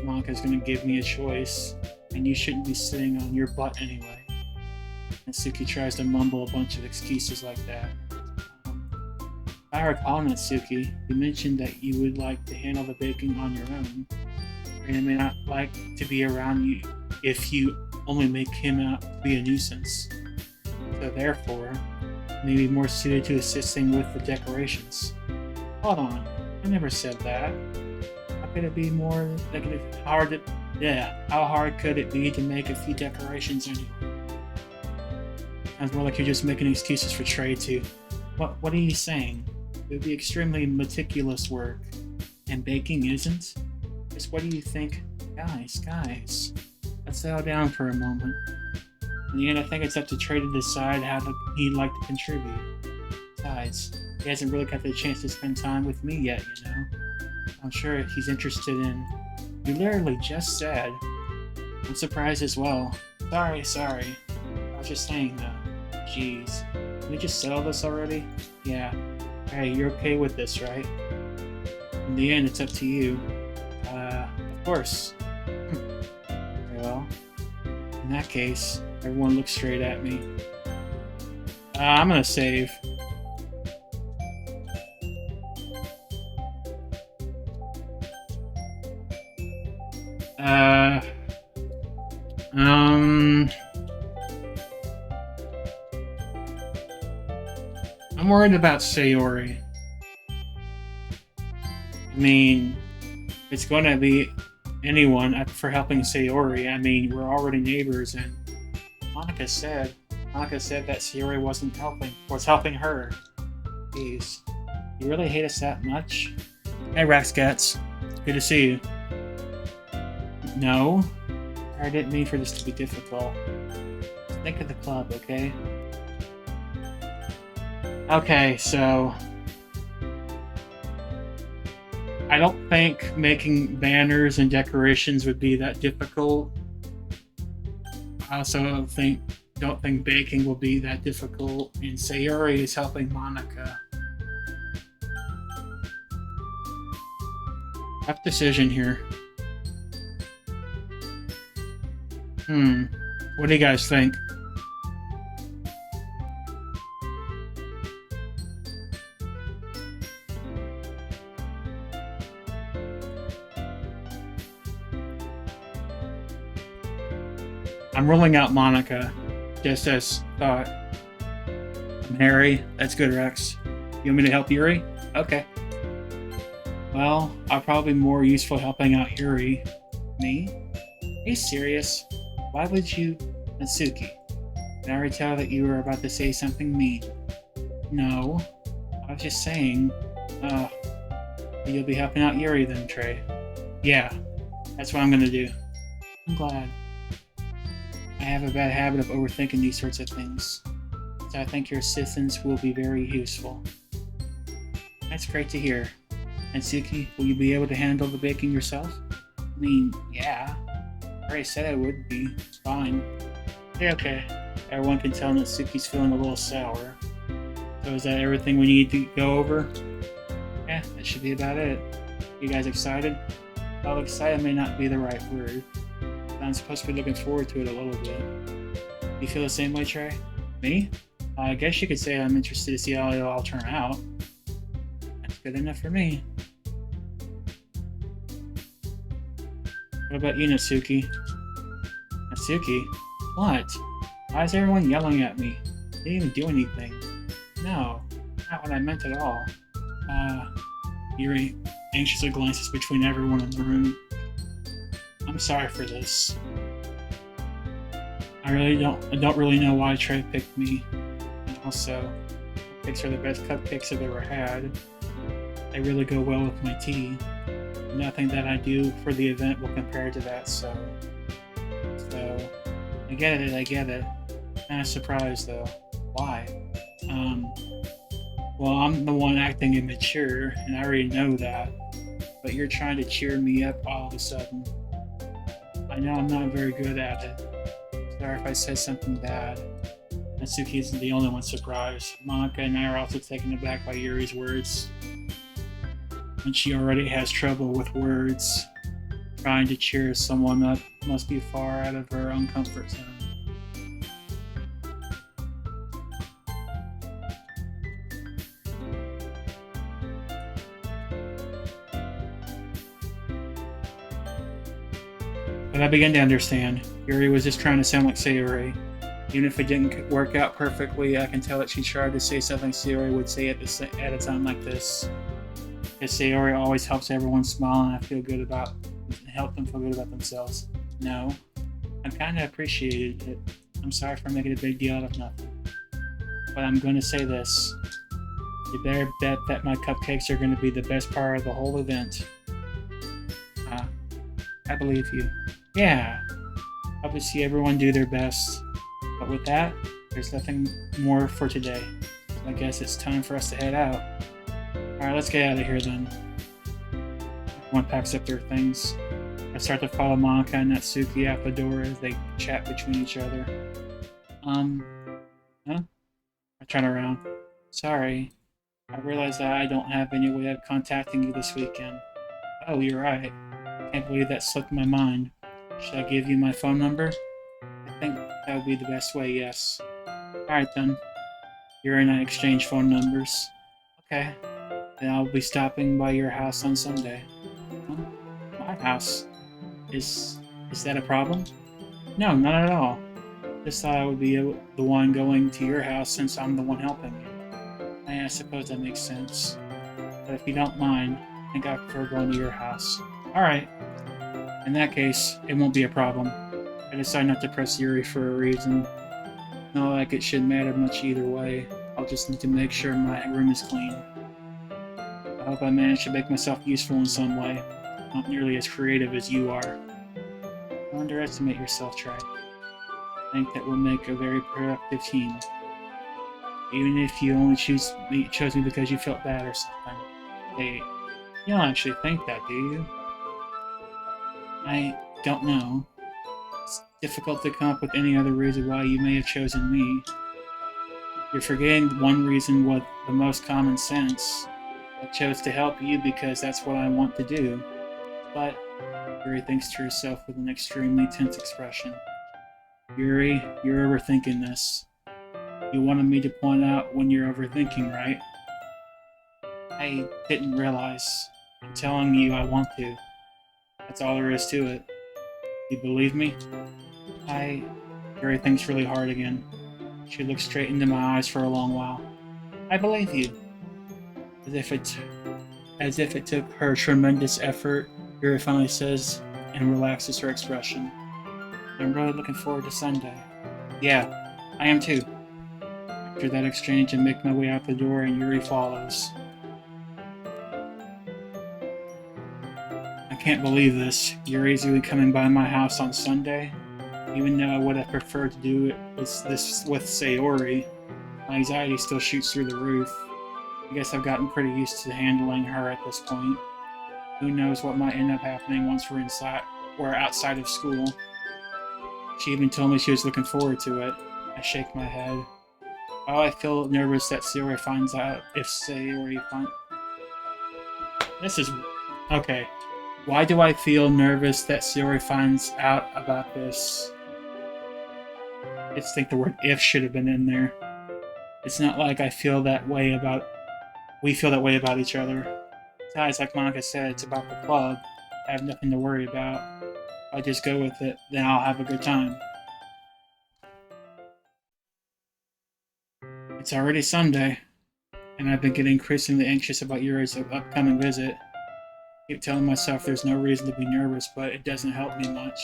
Monica's going to give me a choice, and you shouldn't be sitting on your butt anyway. Natsuki tries to mumble a bunch of excuses like that. If I recall, Natsuki, you mentioned that you would like to handle the baking on your own, and may not like to be around you if you only make him out to be a nuisance. So therefore, may be more suited to assisting with the decorations. Hold on, I never said that. How could it be more how hard could it be to make a few decorations anyway? Sounds more like you're just making excuses for Trey too. What are you saying? It would be extremely meticulous work, and baking isn't? Just what do you think? Guys, let's settle down for a moment. In the end, I think it's up to Trey to decide how he'd like to contribute. Besides, he hasn't really got the chance to spend time with me yet, you know? I'm sure if he's interested in... You literally just said... I'm surprised as well. Sorry. I was just saying though. Jeez. Can we just settle this already? Yeah. Hey, you're okay with this, right? In the end, it's up to you. Of course. Very well. In that case, everyone looks straight at me. I'm gonna save. I'm worried about Sayori. I mean, it's gonna be anyone. I prefer helping Sayori. I mean, we're already neighbors, and Monica said that Sayori wasn't helping, was helping her. Jeez, you really hate us that much? Hey, Raxcats. Good to see you. No, I didn't mean for this to be difficult. Think of the club, okay? Okay, so I don't think making banners and decorations would be that difficult. I also don't think baking will be that difficult, and Sayori is helping Monica. Tough decision here. What do you guys think? I'm ruling out Monica, just as thought. I'm Harry. That's good, Rex. You want me to help Yuri? Okay. Well, I'll probably be more useful helping out Yuri. Me? Are you serious? Why would you... Natsuki, did I already tell that you were about to say something mean? No. I was just saying... you'll be helping out Yuri then, Trey. Yeah. That's what I'm gonna do. I'm glad. I have a bad habit of overthinking these sorts of things, so I think your assistance will be very useful. That's great to hear. And Suki, will you be able to handle the baking yourself? I mean, yeah. I already said I would be. It's fine. Okay. Everyone can tell that Suki's feeling a little sour. So is that everything we need to go over? Yeah, that should be about it. You guys excited? Well, excited may not be the right word. I'm supposed to be looking forward to it a little bit. You feel the same way, Trey? Me? I guess you could say I'm interested to see how it'll all turn out. That's good enough for me. What about you, Natsuki? Natsuki? What? Why is everyone yelling at me? I didn't even do anything. No, not what I meant at all. Yuri anxiously glances between everyone in the room. I'm sorry for this. I don't really know why Trey picked me. And also, cupcakes are the best cupcakes I've ever had. They really go well with my tea. Nothing that I do for the event will compare to that, so I get it. Kind of surprised though. Why? Well, I'm the one acting immature, and I already know that. But you're trying to cheer me up all of a sudden. I know I'm not very good at it. Sorry if I said something bad. Natsuki isn't the only one surprised. Monica and I are also taken aback by Yuri's words. And she already has trouble with words. Trying to cheer someone up must be far out of her own comfort zone. But I began to understand. Yuri was just trying to sound like Sayori. Even if it didn't work out perfectly, I can tell that she tried to say something Sayori would say at a time like this. Because Sayori always helps everyone smile, and I feel good about help them feel good about themselves. No, I kind of appreciated it. I'm sorry for making a big deal out of nothing. But I'm going to say this. You better bet that my cupcakes are going to be the best part of the whole event. I believe you. Yeah. Hope to see everyone do their best. But with that, there's nothing more for today. I guess it's time for us to head out. Alright, let's get out of here then. Everyone packs up their things. I start to follow Monica and Natsuki out the door as they chat between each other. Huh? I turn around. Sorry. I realize that I don't have any way of contacting you this weekend. Oh, you're right. Can't believe that slipped my mind. Should I give you my phone number? I think that would be the best way, yes. Alright then. Yuri and I exchange phone numbers. Okay. Then I'll be stopping by your house on Sunday. Huh? My house? Is that a problem? No, not at all. Just thought I would be the one going to your house since I'm the one helping you. I suppose that makes sense. But if you don't mind, I think I prefer going to your house. Alright. In that case, it won't be a problem. I decide not to press Yuri for a reason. Not like it should matter much either way. I'll just need to make sure my room is clean. I hope I manage to make myself useful in some way. Not nearly as creative as you are. Don't underestimate yourself, Trey. I think that we'll make a very productive team. Even if you only chose me because you felt bad or something. Hey, you don't actually think that, do you? I don't know. It's difficult to come up with any other reason why you may have chosen me. You're forgetting one reason with the most common sense. I chose to help you because that's what I want to do. But, Yuri thinks to herself with an extremely tense expression. Yuri, you're overthinking this. You wanted me to point out when you're overthinking, right? I didn't realize. I'm telling you I want to. That's all there is to it. You believe me? Yuri thinks really hard again. She looks straight into my eyes for a long while. I believe you. As if it took her tremendous effort, Yuri finally says and relaxes her expression. I'm really looking forward to Sunday. Yeah, I am too. After that exchange, I make my way out the door and Yuri follows. I can't believe this. Yuri's really coming by my house on Sunday. Even though I would have preferred to do it with Sayori, my anxiety still shoots through the roof. I guess I've gotten pretty used to handling her at this point. Who knows what might end up happening once we're outside of school. She even told me she was looking forward to it. I shake my head. Oh, I feel nervous that Sayori finds out if Sayori finds... This is... Okay. Why do I feel nervous that Sayori finds out about this? I just think the word if should have been in there. It's not like I feel that way about... We feel that way about each other. Besides, like Monica said, it's about the club. I have nothing to worry about. If I just go with it, then I'll have a good time. It's already Sunday, and I've been getting increasingly anxious about Yuri's upcoming visit. I keep telling myself there's no reason to be nervous, but it doesn't help me much.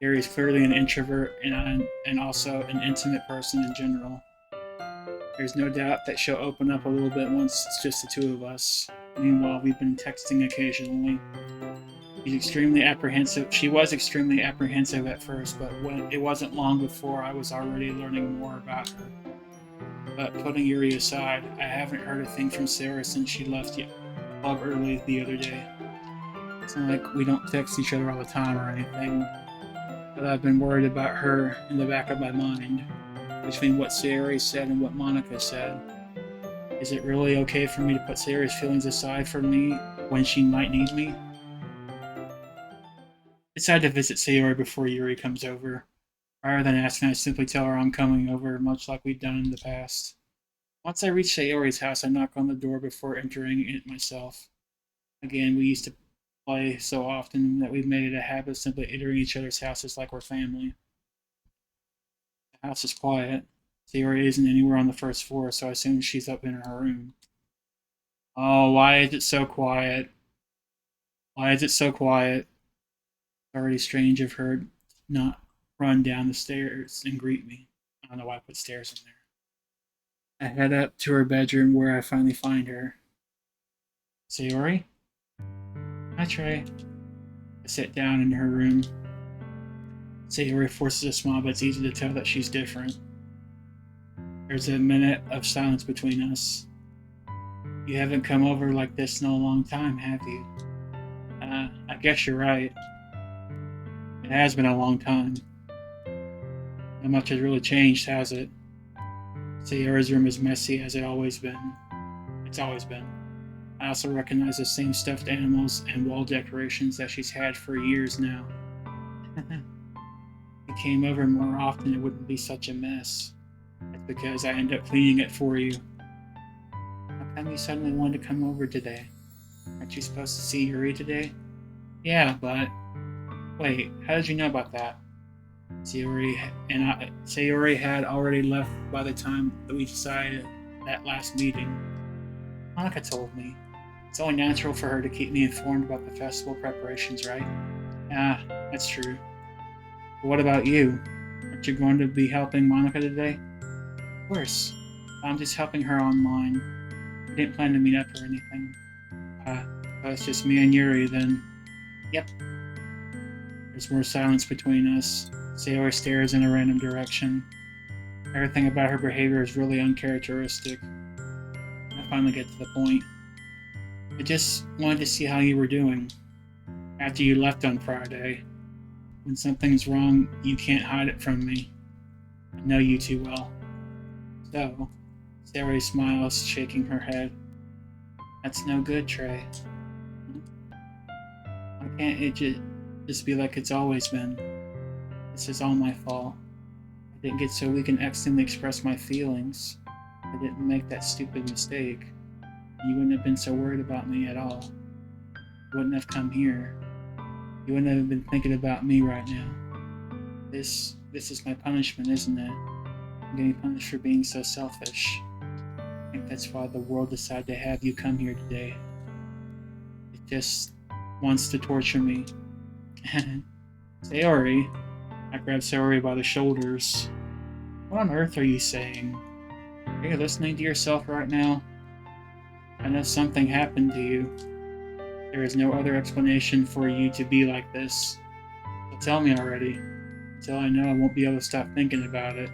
Yuri is clearly an introvert and also an intimate person in general. There's no doubt that she'll open up a little bit once it's just the two of us. Meanwhile, we've been texting occasionally. She was extremely apprehensive at first, but it wasn't long before I was already learning more about her. But putting Yuri aside, I haven't heard a thing from Sarah since she left the club early the other day. It's not like we don't text each other all the time or anything, but I've been worried about her in the back of my mind, between what Sayori said and what Monica said. Is it really okay for me to put Sayori's feelings aside for me when she might need me? I decide to visit Sayori before Yuri comes over. Rather than asking, I simply tell her I'm coming over, much like we've done in the past. Once I reach Sayori's house, I knock on the door before entering it myself. Again, we used to play so often that we've made it a habit of simply entering each other's houses like we're family. The house is quiet. Sayori isn't anywhere on the first floor, so I assume she's up in her room. Oh, why is it so quiet? Why is it so quiet? It's already strange of her not run down the stairs and greet me. I don't know why I put stairs in there. I head up to her bedroom where I finally find her. Sayori? Hi, Trey. I sit down in her room. Sayori forces a smile, but it's easy to tell that she's different. There's a minute of silence between us. You haven't come over like this in a long time, have you? I guess you're right. It has been a long time. Not much has really changed, has it? Sayori's room is messy as it's always been. I also recognize the same stuffed animals and wall decorations that she's had for years now. If you came over more often, it wouldn't be such a mess. That's because I end up cleaning it for you. How come you suddenly wanted to come over today? Aren't you supposed to see Yuri today? Yeah, but... Wait, how did you know about that? Sayori had already left by the time that we decided that last meeting. Monica told me. It's only natural for her to keep me informed about the festival preparations, right? Ah, that's true. But what about you? Aren't you going to be helping Monica today? Of course. I'm just helping her online. I didn't plan to meet up or anything. So it's just me and Yuri then. Yep. There's more silence between us. Sailor stares in a random direction. Everything about her behavior is really uncharacteristic. I finally get to the point. I just wanted to see how you were doing. After you left on Friday. When something's wrong, you can't hide it from me. I know you too well. So, Sailor smiles, shaking her head. That's no good, Trey. Why can't it just be like it's always been? This is all my fault. I didn't get so weak and accidentally express my feelings. I didn't make that stupid mistake. You wouldn't have been so worried about me at all. You wouldn't have come here. You wouldn't have been thinking about me right now. This is my punishment, isn't it? I'm getting punished for being so selfish. I think that's why the world decided to have you come here today. It just wants to torture me. Sayori. I grabbed Sayori by the shoulders. What on earth are you saying? Are you listening to yourself right now? I know something happened to you. There is no other explanation for you to be like this. So tell me already. Until I know I won't be able to stop thinking about it.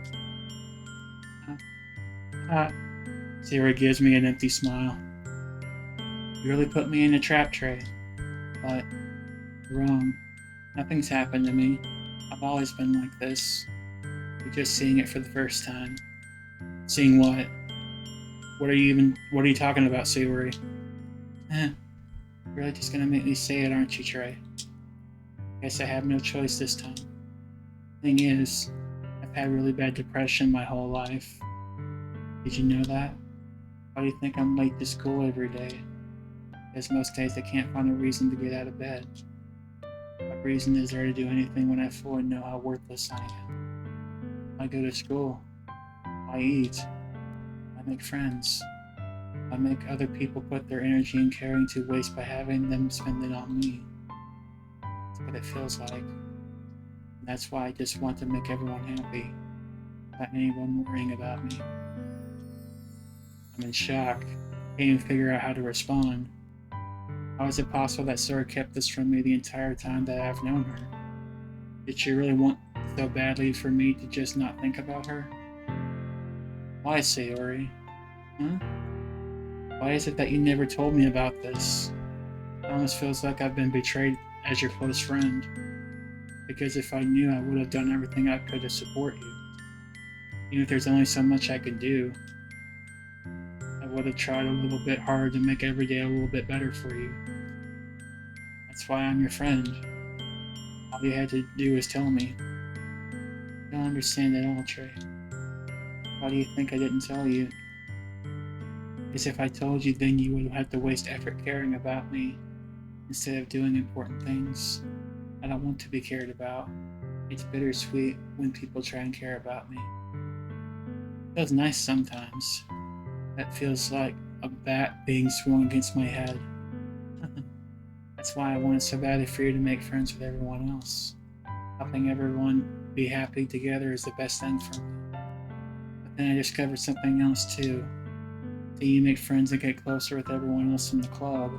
Sayori gives me an empty smile. You really put me in a trap, Trey. But you're wrong. Nothing's happened to me. I've always been like this. You're just seeing it for the first time. Seeing what? What are you talking about, Sayori? You're really just gonna make me say it, aren't you, Trey? Guess I have no choice this time. Thing is, I've had really bad depression my whole life. Did you know that? Why do you think I'm late to school every day? Because most days I can't find a reason to get out of bed. What reason is there to do anything when I fully know how worthless I am? I go to school. I eat. I make friends. I make other people put their energy and caring to waste by having them spend it on me. That's what it feels like. And that's why I just want to make everyone happy, without anyone worrying about me. I'm in shock. I can't even figure out how to respond. How is it possible that Sora kept this from me the entire time that I've known her? Did she really want so badly for me to just not think about her? Why, Sayori? Huh? Why is it that you never told me about this? It almost feels like I've been betrayed as your close friend. Because if I knew, I would have done everything I could to support you. Even if there's only so much I could do, I would have tried a little bit harder to make every day a little bit better for you. That's why I'm your friend. All you had to do was tell me. I don't understand at all, Trey. Why do you think I didn't tell you? Because if I told you, then you would have to waste effort caring about me instead of doing important things. I don't want to be cared about. It's bittersweet when people try and care about me. It feels nice sometimes. That feels like a bat being swung against my head. That's why I wanted so badly for you to make friends with everyone else. Helping everyone be happy together is the best thing for me. But then I discovered something else too. See you make friends and get closer with everyone else in the club.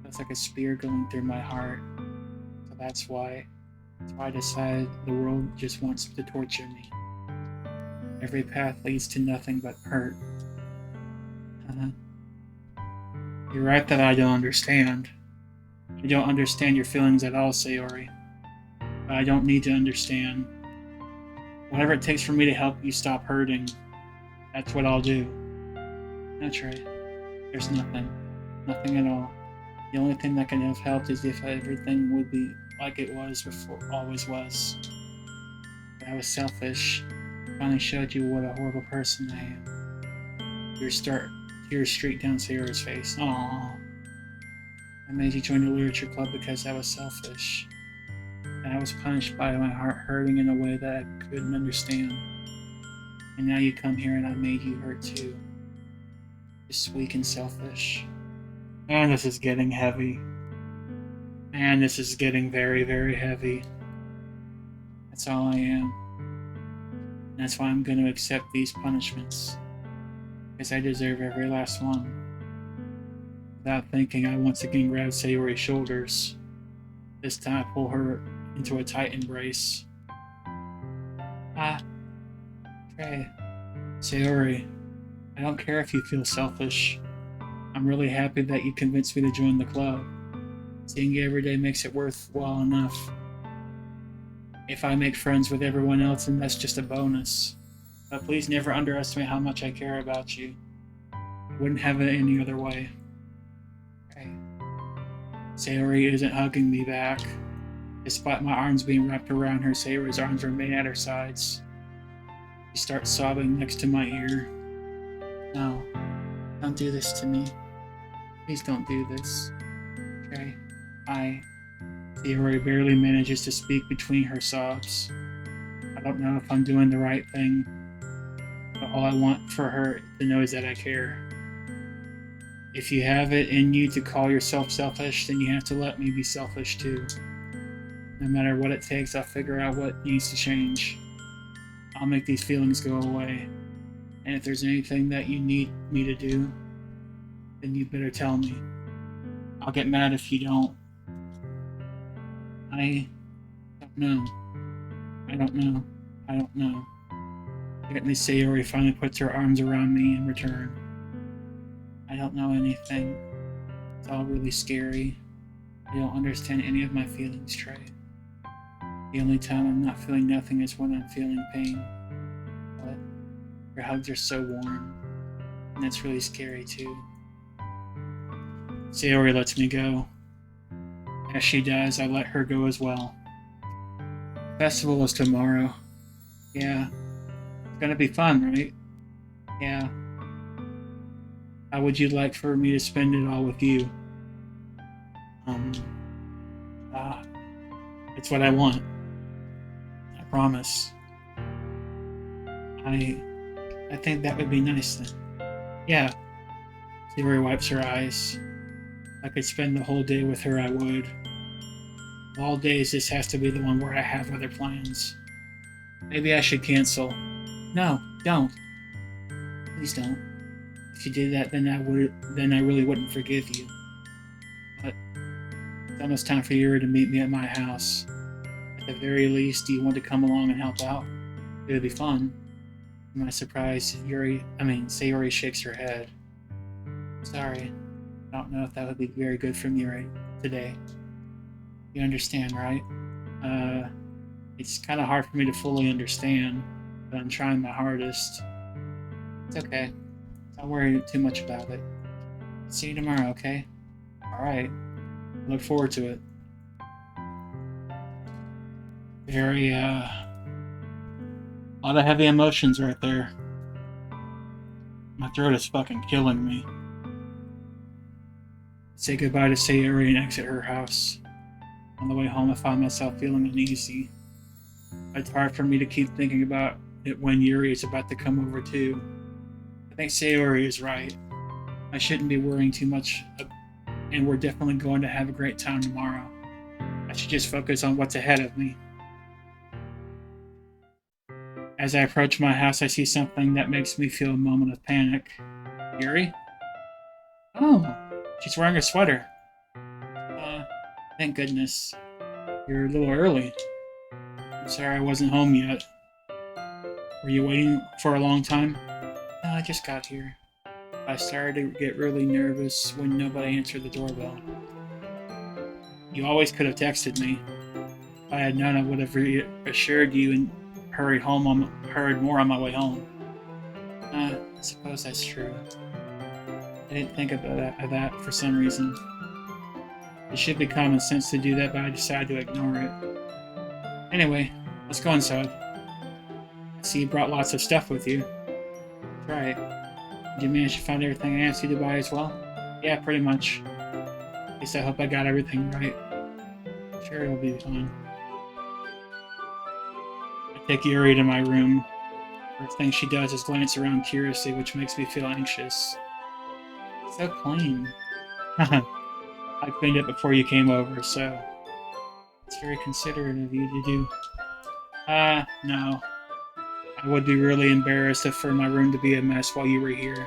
That's like a spear going through my heart. So that's why I decided the world just wants to torture me. Every path leads to nothing but hurt. You're right that I don't understand. I don't understand your feelings at all, Sayori. But I don't need to understand. Whatever it takes for me to help you stop hurting, that's what I'll do. No, Trey. There's nothing. Nothing at all. The only thing that can have helped is if everything would be like it was before, always was. But I was selfish. Finally showed you what a horrible person I am. Tears straight down Sayori's face. Aww. I made you join the literature club because I was selfish. And I was punished by my heart hurting in a way that I couldn't understand. And now you come here and I made you hurt too. Just weak and selfish. And this is getting heavy. Man, this is getting very, very heavy. That's all I am. And that's why I'm going to accept these punishments. Because I deserve every last one. Without thinking, I once again grab Sayori's shoulders. This time I pull her into a tight embrace. Ah, Trey. Sayori, I don't care if you feel selfish. I'm really happy that you convinced me to join the club. Seeing you every day makes it worthwhile enough. If I make friends with everyone else, then that's just a bonus. But please never underestimate how much I care about you. I wouldn't have it any other way. Okay. Sayori isn't hugging me back. Despite my arms being wrapped around her, Sayori's arms remain at her sides. She starts sobbing next to my ear. No, don't do this to me. Please don't do this. Okay. Sayori barely manages to speak between her sobs. I don't know if I'm doing the right thing, but all I want for her to know is that I care. If you have it in you to call yourself selfish, then you have to let me be selfish too. No matter what it takes, I'll figure out what needs to change. I'll make these feelings go away. And if there's anything that you need me to do, then you better tell me. I'll get mad if you don't. I don't know. I don't know. I don't know. Yet Miss Sayori finally puts her arms around me in return. I don't know anything. It's all really scary. I don't understand any of my feelings, Trey. The only time I'm not feeling nothing is when I'm feeling pain. But your hugs are so warm, and that's really scary too. Sayori lets me go. As she does, I let her go as well. Festival is tomorrow. Yeah. It's gonna be fun, right? Yeah. How would you like for me to spend it all with you? It's what I want. I promise. I think that would be nice then. Yeah. Sayori wipes her eyes. If I could spend the whole day with her, I would. Of all days, this has to be the one where I have other plans. Maybe I should cancel. No, don't. Please don't. If you did that, then I really wouldn't forgive you. But it's almost time for Yuri to meet me at my house. At the very least, do you want to come along and help out? It would be fun. To my surprise, Sayori shakes her head. Sorry. I don't know if that would be very good for me right today. You understand, right? It's kind of hard for me to fully understand, but I'm trying my hardest. It's okay. Don't worry too much about it. See you tomorrow, okay? Alright. Look forward to it. Very, a lot of heavy emotions right there. My throat is fucking killing me. Say goodbye to Sayori and exit her house. On the way home, I find myself feeling uneasy. It's hard for me to keep thinking about it when Yuri is about to come over too. I think Sayori is right. I shouldn't be worrying too much, and we're definitely going to have a great time tomorrow. I should just focus on what's ahead of me. As I approach my house, I see something that makes me feel a moment of panic. Yuri? Oh, she's wearing a sweater. Thank goodness. You're a little early. I'm sorry I wasn't home yet. Were you waiting for a long time? No, I just got here. I started to get really nervous when nobody answered the doorbell. You always could have texted me. If I had known, I would have reassured you and hurried more on my way home. I suppose that's true. I didn't think about that for some reason. It should be common sense to do that, but I decided to ignore it. Anyway, let's go inside. I see you brought lots of stuff with you. That's right. Did you manage to find everything I asked you to buy as well? Yeah, pretty much. At least I hope I got everything right. Sure, it'll be fine. I take Yuri to my room. First thing she does is glance around curiously, which makes me feel anxious. It's so clean. I I cleaned it before you came over, so it's very considerate of you to do. No. I would be really embarrassed if for my room to be a mess while you were here.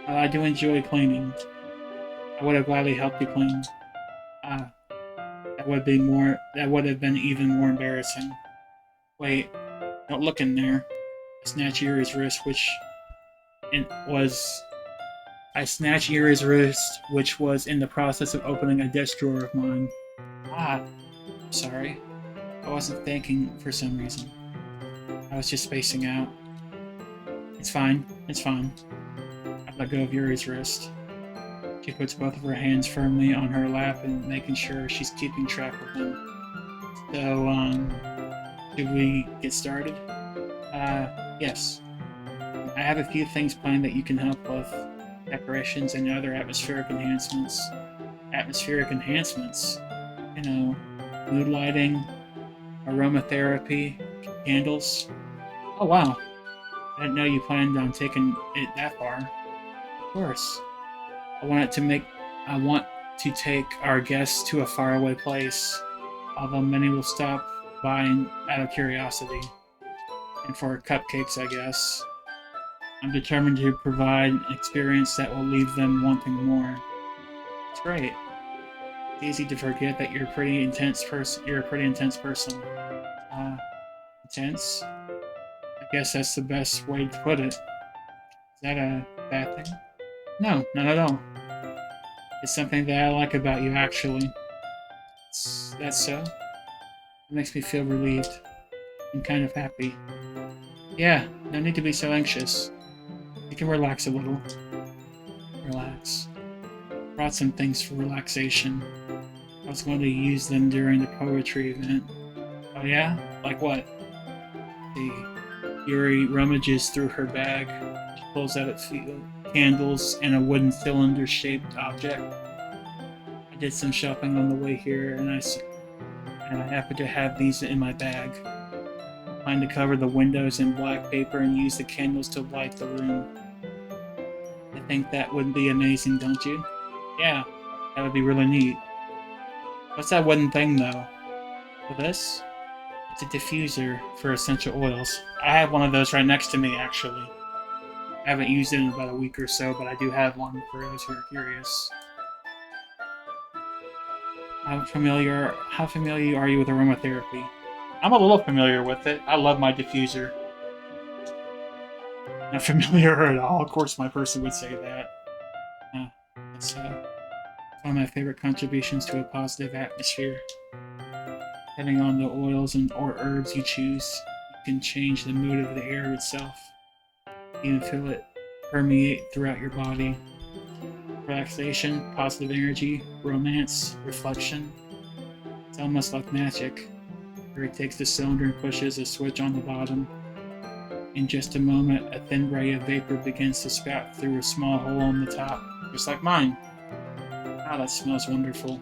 I do enjoy cleaning. I would have gladly helped you clean. That would have been even more embarrassing. Wait, don't look in there. I snatched Yuri's wrist, which was in the process of opening a desk drawer of mine. Sorry. I wasn't thinking for some reason. I was just spacing out. It's fine. I let go of Yuri's wrist. She puts both of her hands firmly on her lap and making sure she's keeping track of them. So, should we get started? Yes. I have a few things planned that you can help with. Decorations and other atmospheric enhancements. Atmospheric enhancements? You know, mood lighting, aromatherapy, candles. Oh wow. I didn't know you planned on taking it that far. Of course. I want to take our guests to a faraway place, although many will stop by out of curiosity. And for cupcakes, I guess. I'm determined to provide an experience that will leave them wanting more. It's great. It's easy to forget that you're a pretty intense person. Intense? I guess that's the best way to put it. Is that a bad thing? No, not at all. It's something that I like about you, actually. That's so? It makes me feel relieved and kind of happy. Yeah, no need to be so anxious. You can relax a little. Relax. Brought some things for relaxation. I was going to use them during the poetry event. Oh yeah? Like what? Yuri rummages through her bag. She pulls out a few candles and a wooden cylinder-shaped object. I did some shopping on the way here, and I happen to have these in my bag. I plan to cover the windows in black paper and use the candles to light the room. I think that would be amazing, don't you? Yeah, that would be really neat. What's that wooden thing, though? For this? It's a diffuser for essential oils. I have one of those right next to me, actually. I haven't used it in about a week or so, but I do have one for those who are curious. How familiar are you with aromatherapy? I'm a little familiar with it. I love my diffuser. Not familiar at all. Of course, my person would say that. It's one of my favorite contributions to a positive atmosphere. Depending on the oils or herbs you choose, you can change the mood of the air itself. You can feel it permeate throughout your body. Relaxation, positive energy, romance, reflection. It's almost like magic. Yuri takes the cylinder and pushes a switch on the bottom. In just a moment, a thin ray of vapor begins to spout through a small hole on the top, just like mine. Wow, that smells wonderful.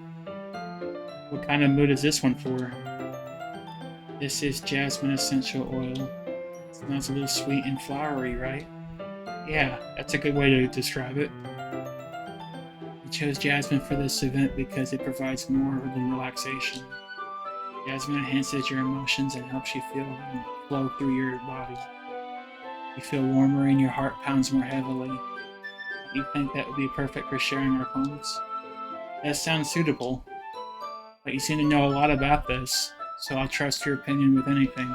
What kind of mood is this one for? This is jasmine essential oil. It smells a little sweet and flowery, right? Yeah, that's a good way to describe it. I chose jasmine for this event because it provides more than relaxation. Jasmine enhances your emotions and helps you feel them flow through your body. You feel warmer and your heart pounds more heavily. Do you think that would be perfect for sharing our poems? That sounds suitable. But you seem to know a lot about this, so I'll trust your opinion with anything.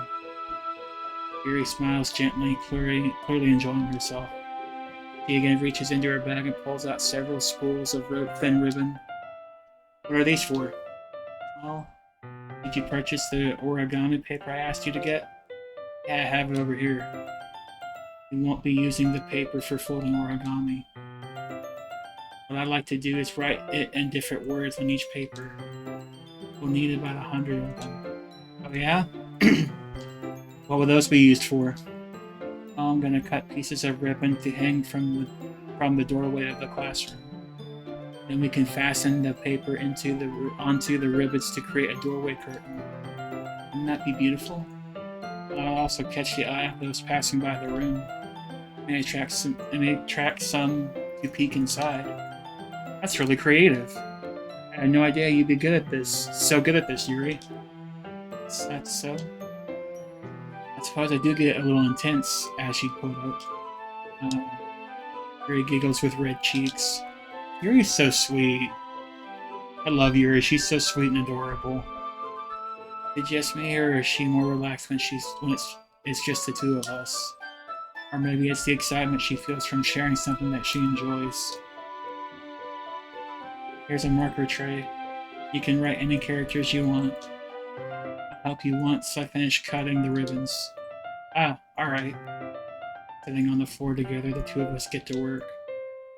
Yuri smiles gently, clearly enjoying herself. She again reaches into her bag and pulls out several spools of thin ribbon. What are these for? Well, did you purchase the origami paper I asked you to get? Yeah, I have it over here. We won't be using the paper for folding origami. What I'd like to do is write it in different words on each paper. We'll need about 100 of them. Oh yeah? What will those be used for? Well, I'm gonna cut pieces of ribbon to hang from the doorway of the classroom. Then we can fasten the paper onto the rivets to create a doorway curtain. Wouldn't that be beautiful? I'll also catch the eye of those passing by the room. It may attract some to peek inside. That's really creative. I had no idea you'd be good at this. So good at this, Yuri. That's so. I suppose I do get a little intense, as she'd put it. Yuri giggles with red cheeks. Yuri's so sweet. I love Yuri. She's so sweet and adorable. Is it just me, or is she more relaxed when it's just the two of us? Or maybe it's the excitement she feels from sharing something that she enjoys. Here's a marker tray. You can write any characters you want. I'll help you once I finish cutting the ribbons. Ah, alright. Sitting on the floor together, the two of us get to work.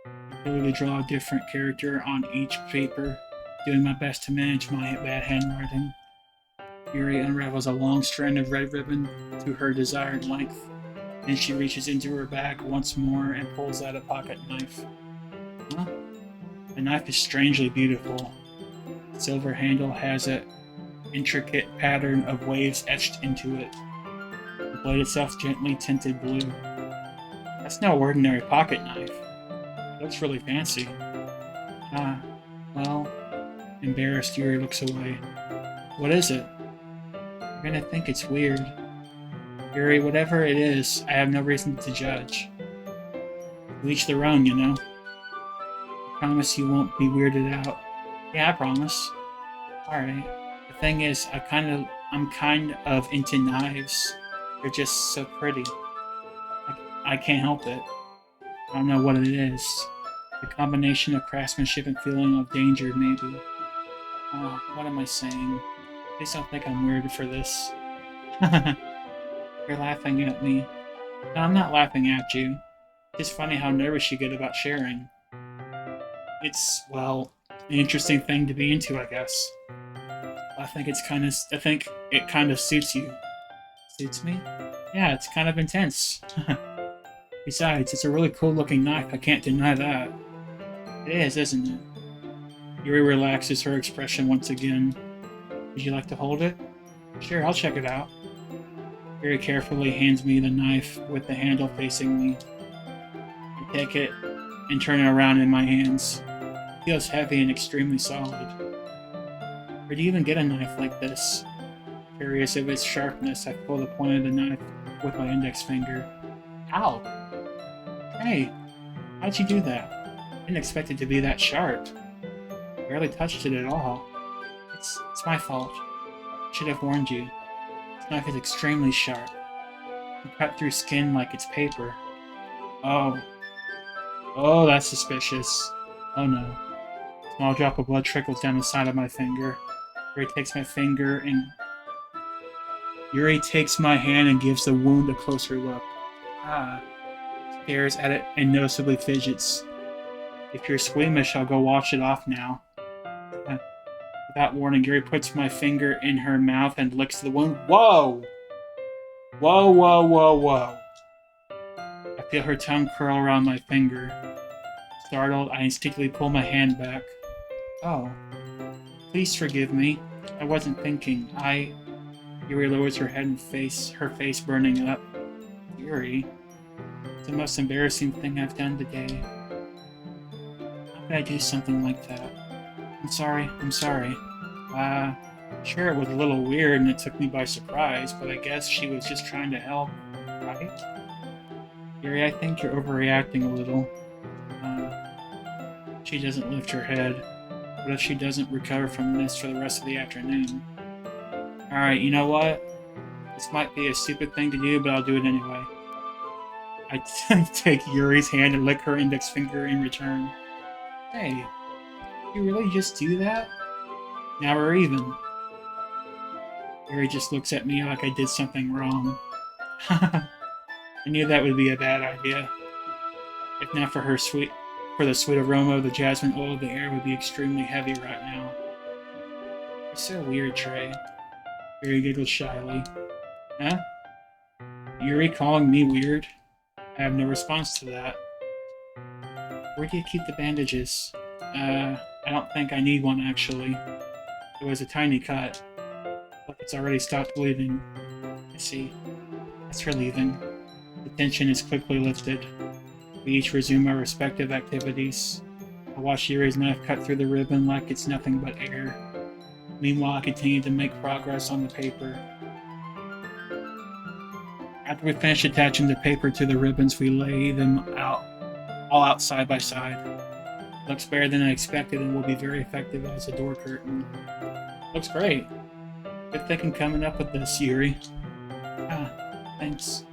I clearly draw a different character on each paper, doing my best to manage my bad handwriting. Yuri unravels a long strand of red ribbon to her desired length. Then she reaches into her bag once more and pulls out a pocket knife. Huh? The knife is strangely beautiful. The silver handle has an intricate pattern of waves etched into it. The blade itself gently tinted blue. That's no ordinary pocket knife. It looks really fancy. Well, embarrassed, Yuri looks away. What is it? You're gonna think it's weird. Yuri, whatever it is, I have no reason to judge. To each their own, you know. I promise you won't be weirded out. Yeah, I promise. Alright. The thing is, I'm kind of into knives. They're just so pretty. I can't help it. I don't know what it is. The combination of craftsmanship and feeling of danger, maybe. What am I saying? Please don't think I'm weird for this. You're laughing at me. No, I'm not laughing at you. It's funny how nervous you get about sharing. It's, well, an interesting thing to be into, I guess. I think it kind of suits you. Suits me? Yeah, it's kind of intense. Besides, it's a really cool looking knife, I can't deny that. It is, isn't it? Yuri relaxes her expression once again. Would you like to hold it? Sure, I'll check it out. Yuri carefully hands me the knife with the handle facing me. I take it and turn it around in my hands. It feels heavy and extremely solid. Where do you even get a knife like this? Curious of its sharpness, I pull the point of the knife with my index finger. Ow! Hey, how'd you do that? I didn't expect it to be that sharp. I barely touched it at all. It's my fault. I should have warned you. This knife is extremely sharp. It can cut through skin like it's paper. Oh. Oh, that's suspicious. Oh no. A small drop of blood trickles down the side of my finger. Yuri takes my hand and gives the wound a closer look. Stares at it and noticeably fidgets. If you're squeamish, I'll go wash it off now. Without warning, Yuri puts my finger in her mouth and licks the wound. Whoa! Whoa, whoa, whoa, whoa. I feel her tongue curl around my finger. Startled, I instinctively pull my hand back. Oh. Please forgive me. I wasn't thinking. Yuri lowers her head and her face burning up. Yuri, it's the most embarrassing thing I've done today. How could I do something like that? I'm sorry. Sure, it was a little weird and it took me by surprise, but I guess she was just trying to help, right? Yuri, I think you're overreacting a little. She doesn't lift her head. What if she doesn't recover from this for the rest of the afternoon? Alright, you know what? This might be a stupid thing to do, but I'll do it anyway. I take Yuri's hand and lick her index finger in return. Hey, you really just do that? Now we're even. Yuri just looks at me like I did something wrong. I knew that would be a bad idea. If not for the sweet aroma of the jasmine oil, the air would be extremely heavy right now. You're so weird, Trey. Yuri giggled shyly. Huh? Yuri calling me weird? I have no response to that. Where do you keep the bandages? I don't think I need one, actually. It was a tiny cut. But it's already stopped bleeding. I see. That's relieving. The tension is quickly lifted. We each resume our respective activities. I watch Yuri's knife cut through the ribbon like it's nothing but air. Meanwhile, I continue to make progress on the paper. After we finish attaching the paper to the ribbons, we lay them out, all out side by side. Looks better than I expected and will be very effective as a door curtain. Looks great. Good thinking coming up with this, Yuri. Ah, thanks.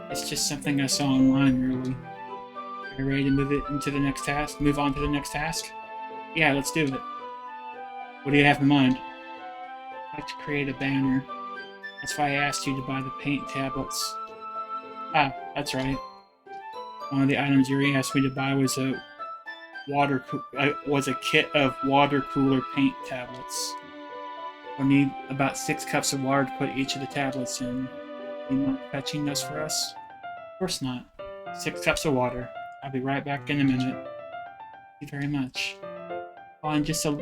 It's just something I saw online, really. Are you ready to move on to the next task? Yeah, let's do it. What do you have in mind? I'd like to create a banner. That's why I asked you to buy the paint tablets. Ah, that's right. One of the items Yuri asked me to buy was a kit of water cooler paint tablets. We'll need about 6 cups of water to put each of the tablets in. Do you mind fetching those for us? Of course not. 6 cups of water. I'll be right back in a minute. Thank you very much. Fine, just a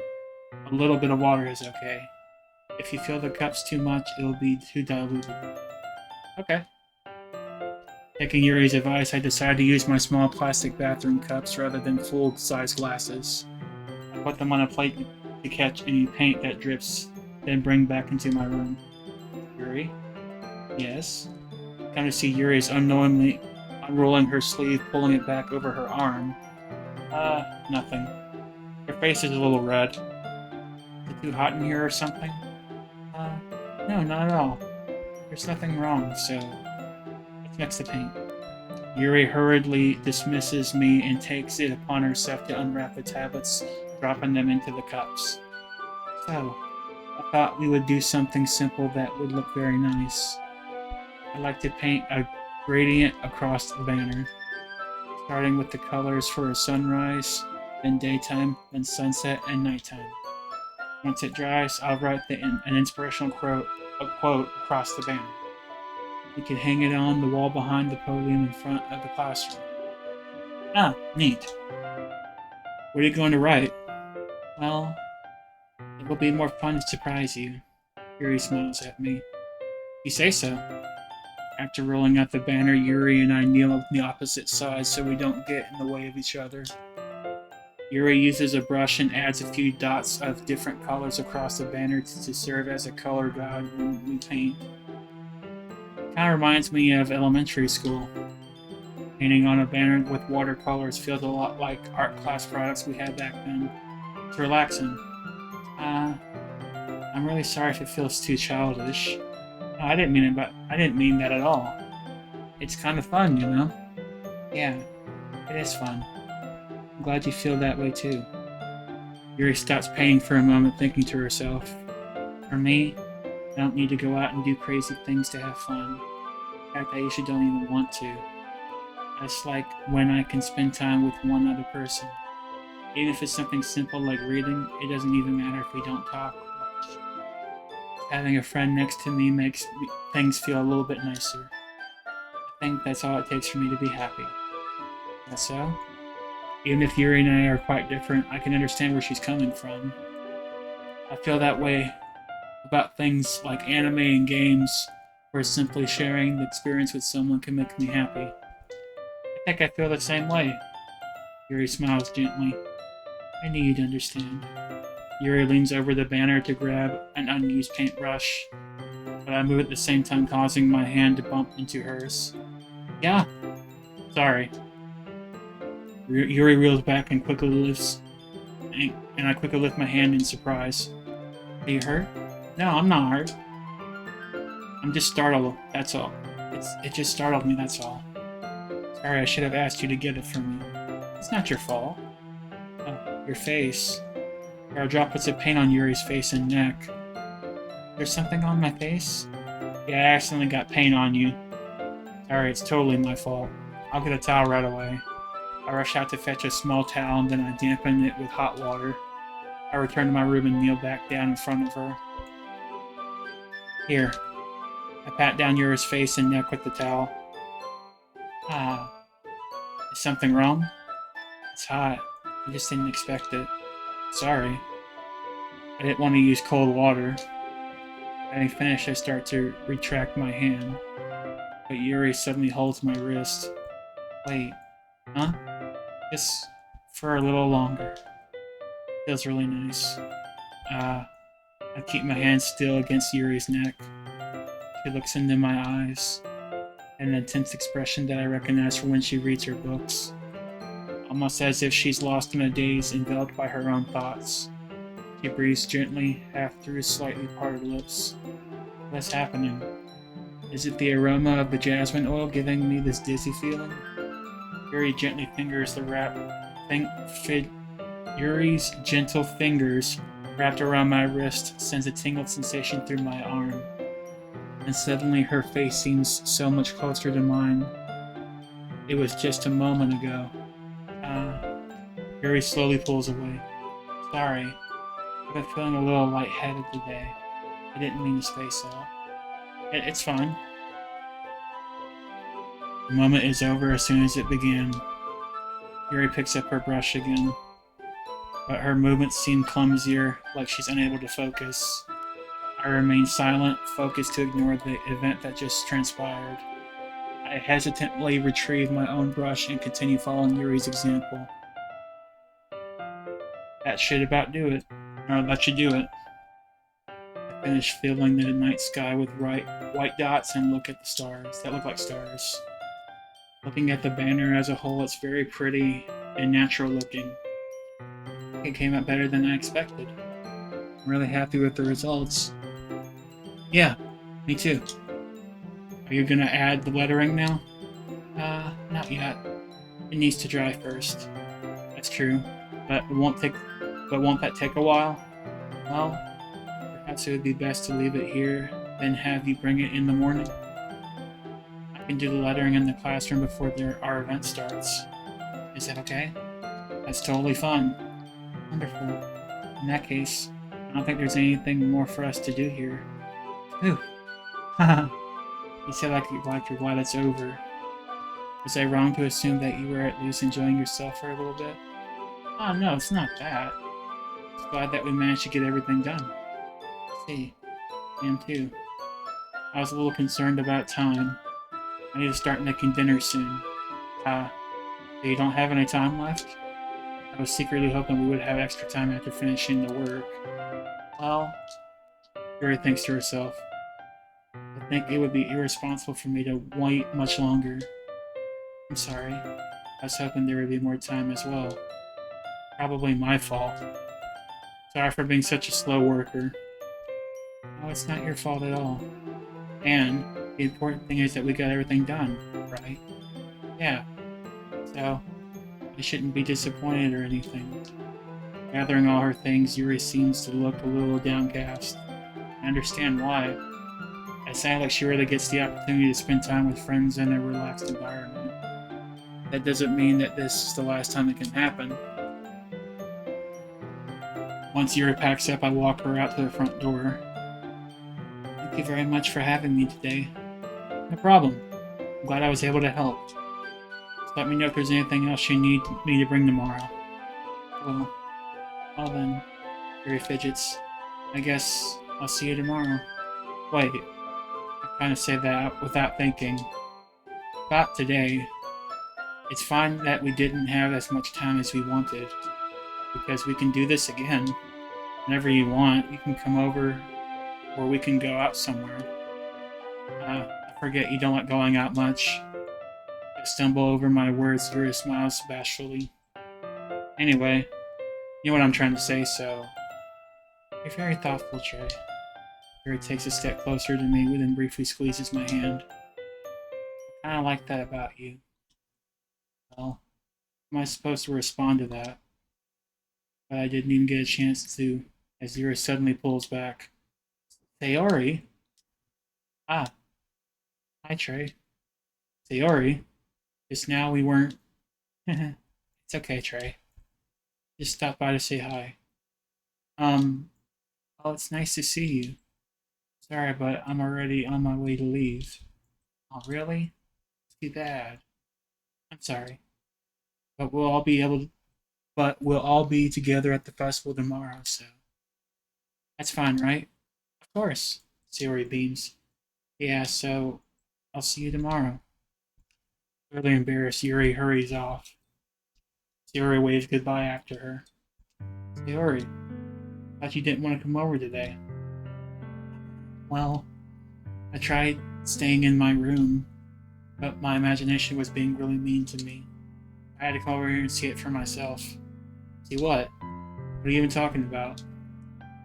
little bit of water is okay. If you fill the cups too much, it'll be too diluted. Okay. Taking Yuri's advice, I decided to use my small plastic bathroom cups rather than full-size glasses. I put them on a plate to catch any paint that drips, then bring back into my room. Yuri? Yes? Come to see Yuri is unknowingly unrolling her sleeve, pulling it back over her arm. Nothing. Her face is a little red. Is it too hot in here or something? No, not at all. There's nothing wrong, so let's mix the paint. Yuri hurriedly dismisses me and takes it upon herself to unwrap the tablets, dropping them into the cups. So, I thought we would do something simple that would look very nice. I'd like to paint a gradient across the banner, starting with the colors for a sunrise, then daytime, then sunset, and nighttime. Once it dries, I'll write an inspirational quote across the banner. You can hang it on the wall behind the podium in front of the classroom. Ah, neat. What are you going to write? Well, it will be more fun to surprise you. Yuri smiles at me. You say so. After rolling out the banner, Yuri and I kneel on the opposite sides so we don't get in the way of each other. Yuri uses a brush and adds a few dots of different colors across the banner to serve as a color guide when we paint. It kind of reminds me of elementary school. Painting on a banner with watercolors feels a lot like art class products we had back then. It's relaxing. I'm really sorry if it feels too childish. No, I didn't mean that at all. It's kind of fun, you know? Yeah, it is fun. I'm glad you feel that way too. Yuri stops painting for a moment, thinking to herself. For me, I don't need to go out and do crazy things to have fun. In fact, I usually don't even want to. I just like when I can spend time with one other person. Even if it's something simple like reading, it doesn't even matter if we don't talk much. Having a friend next to me makes things feel a little bit nicer. I think that's all it takes for me to be happy. That's so? Even if Yuri and I are quite different, I can understand where she's coming from. I feel that way about things like anime and games, where simply sharing the experience with someone can make me happy. I think I feel the same way. Yuri smiles gently. I knew you'd understand. Yuri leans over the banner to grab an unused paintbrush, but I move at the same time, causing my hand to bump into hers. Yeah. Sorry. Yuri reels back and quickly lifts, and I quickly lift my hand in surprise. Are you hurt? No, I'm not hurt. I'm just startled, that's all. It just startled me, that's all. Sorry, I should have asked you to get it for me. It's not your fault. Oh, your face. There are droplets of paint on Yuri's face and neck. There's something on my face? Yeah, I accidentally got paint on you. Sorry, it's totally my fault. I'll get a towel right away. I rush out to fetch a small towel and then I dampen it with hot water. I return to my room and kneel back down in front of her. Here. I pat down Yuri's face and neck with the towel. Is something wrong? It's hot. I just didn't expect it. Sorry. I didn't want to use cold water. Having finished, I start to retract my hand. But Yuri suddenly holds my wrist. Wait. Huh? Just for a little longer. Feels really nice. I keep my hand still against Yuri's neck. She looks into my eyes, an intense expression that I recognize from when she reads her books, almost as if she's lost in a daze, enveloped by her own thoughts. She breathes gently, half through slightly parted lips. What's happening? Is it the aroma of the jasmine oil giving me this dizzy feeling? Yuri gently fingers the wrap. Yuri's gentle fingers wrapped around my wrist sends a tingled sensation through my arm, and suddenly her face seems so much closer to mine. It was just a moment ago. Yuri slowly pulls away. Sorry, I've been feeling a little lightheaded today. I didn't mean to space out. It's fine. The moment is over as soon as it began. Yuri picks up her brush again, but her movements seem clumsier, like she's unable to focus. I remain silent, focused to ignore the event that just transpired. I hesitantly retrieve my own brush and continue following Yuri's example. That should about do it. Or that should do it. I finish filling the night sky with white dots and look at the stars that look like stars. Looking at the banner as a whole, it's very pretty and natural looking. It came out better than I expected. I'm really happy with the results. Yeah, me too. Are you gonna add the lettering now? Not yet. It needs to dry first. That's true, but won't that take a while? Well, perhaps it would be best to leave it here, then have you bring it in the morning. I can do the lettering in the classroom before our event starts. Is that okay? That's totally fine. Wonderful. In that case, I don't think there's anything more for us to do here. Ooh. Haha. You said like you're glad it's over. Was I wrong to assume that you were at least enjoying yourself for a little bit? Oh no, it's not that. Just glad that we managed to get everything done. See, I am too. I was a little concerned about time. I need to start making dinner soon. So you don't have any time left? I was secretly hoping we would have extra time after finishing the work. Well, Yuri thinks to herself. I think it would be irresponsible for me to wait much longer. I'm sorry. I was hoping there would be more time as well. Probably my fault. Sorry for being such a slow worker. No, it's not your fault at all. And the important thing is that we got everything done, right? Yeah. So, I shouldn't be disappointed or anything. Gathering all her things, Yuri seems to look a little downcast. I understand why. It sounds like she really gets the opportunity to spend time with friends in a relaxed environment. That doesn't mean that this is the last time it can happen. Once Yuri packs up, I walk her out to the front door. Thank you very much for having me today. No problem. I'm glad I was able to help. Just let me know if there's anything else you need me to bring tomorrow. Well then, Yuri fidgets. I guess I'll see you tomorrow. Wait, I kind of say that without thinking. About today. It's fine that we didn't have as much time as we wanted, because we can do this again. Whenever you want, you can come over, or we can go out somewhere. I forget you don't like going out much. I stumble over my words, Yuri smiles bashfully. Anyway, you know what I'm trying to say, so... You're very thoughtful, Trey. Yuri takes a step closer to me, then briefly squeezes my hand. I kinda like that about you. Well, how am I supposed to respond to that? But I didn't even get a chance to, as Yuri suddenly pulls back. Sayori? Ah. Hi, Trey. Sayori? Just now we weren't... It's okay, Trey. Just stopped by to say hi. Oh, it's nice to see you. Sorry, but I'm already on my way to leave. Oh, really? It's too bad. I'm sorry. But we'll all be together at the festival tomorrow, so... That's fine, right? Of course, Sayori beams. Yeah, so I'll see you tomorrow. Really embarrassed, Yuri hurries off. Sayori waved goodbye after her. Sayori, thought you didn't want to come over today. Well, I tried staying in my room, but my imagination was being really mean to me. I had to come over here and see it for myself. See what? What are you even talking about?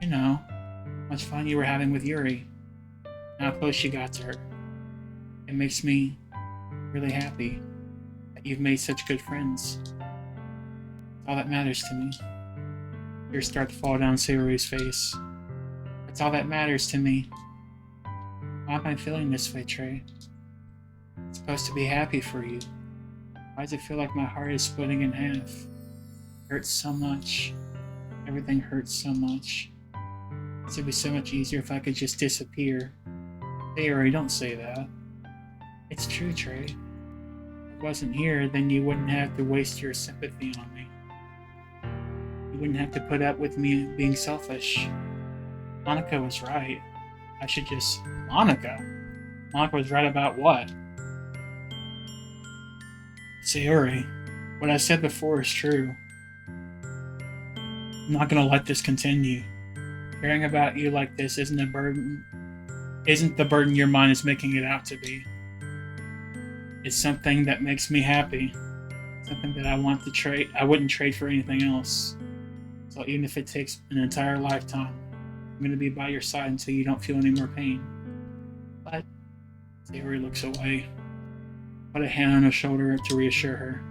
You know, how much fun you were having with Yuri. And how close you got to her. It makes me really happy that you've made such good friends. That's all that matters to me. Tears start to fall down Sayori's face. That's all that matters to me. Why am I feeling this way, Trey? I'm supposed to be happy for you. Why does it feel like my heart is splitting in half? It hurts so much. Everything hurts so much. It would be so much easier if I could just disappear. Sayori, don't say that. It's true, Trey. If I wasn't here, then you wouldn't have to waste your sympathy on me. You wouldn't have to put up with me being selfish. Monica was right. I should just... Monica? Monica was right about what? Sayori, what I said before is true. I'm not gonna let this continue. Caring about you like this isn't the burden your mind is making it out to be. It's something that makes me happy. Something that I wouldn't trade for anything else. So even if it takes an entire lifetime, I'm gonna be by your side until you don't feel any more pain. But Sayori looks away. Put a hand on her shoulder to reassure her.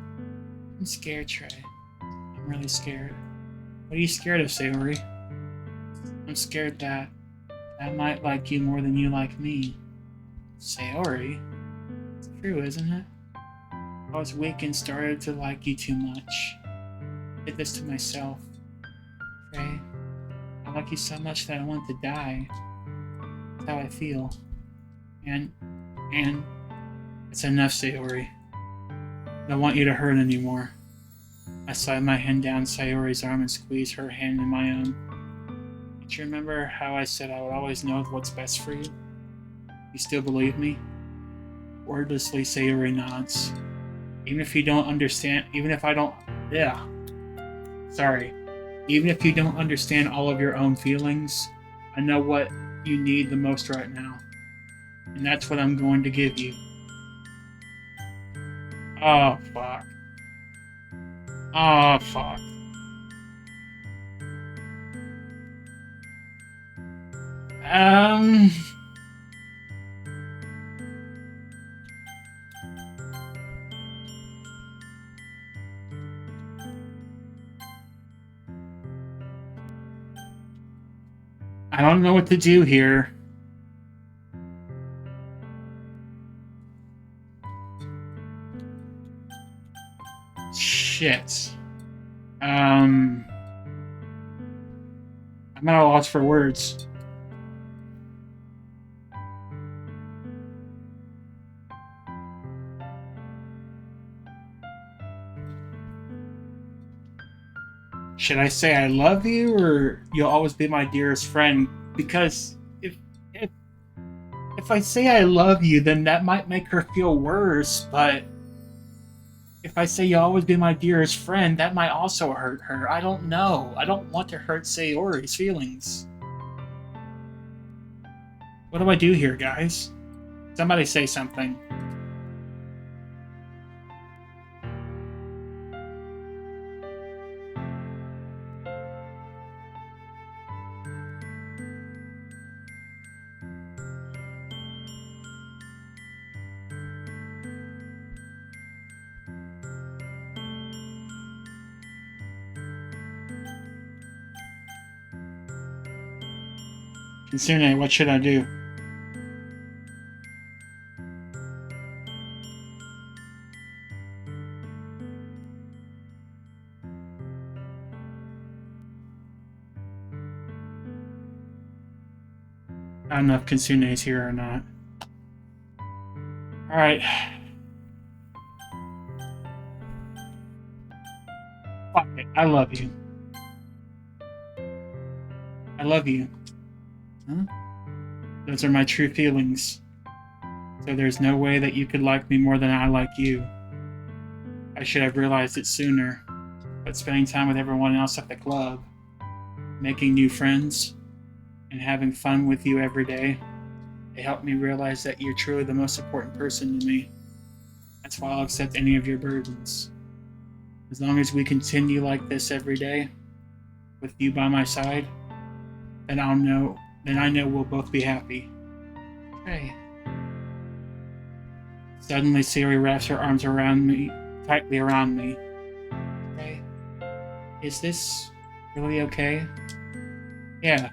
I'm scared, Trey. I'm really scared. What are you scared of, Sayori? I'm scared that I might like you more than you like me. Sayori? It's true, isn't it? I was weak and started to like you too much. I did this to myself. Trey, I like you so much that I want to die. That's how I feel. And it's enough, Sayori. I don't want you to hurt anymore. I slide my hand down Sayori's arm and squeeze her hand in my own. Don't you remember how I said I would always know what's best for you? You still believe me? Wordlessly, Sayori nods. Even if you don't understand, even if you don't understand all of your own feelings, I know what you need the most right now. And that's what I'm going to give you. Oh, fuck. Oh, fuck. I don't know what to do here. Shit. I'm at a loss for words. Should I say I love you, or you'll always be my dearest friend? Because if I say I love you, then that might make her feel worse, but if I say you'll always be my dearest friend, that might also hurt her. I don't know. I don't want to hurt Sayori's feelings. What do I do here, guys? Somebody say something. Kitsune, what should I do? I don't know if Kitsune is here or not. Alright. Fuck it. I love you. I love you. Huh? Those are my true feelings. So there's no way that you could like me more than I like you. I should have realized it sooner. but spending time with everyone else at the club, making new friends, and having fun with you every day, they help me realize that you're truly the most important person to me. That's why I'll accept any of your burdens. As long as we continue like this every day, with you by my side, then I know we'll both be happy. Hey. Suddenly Siri wraps her arms around me, tightly around me. Hey. Is this really okay? Yeah.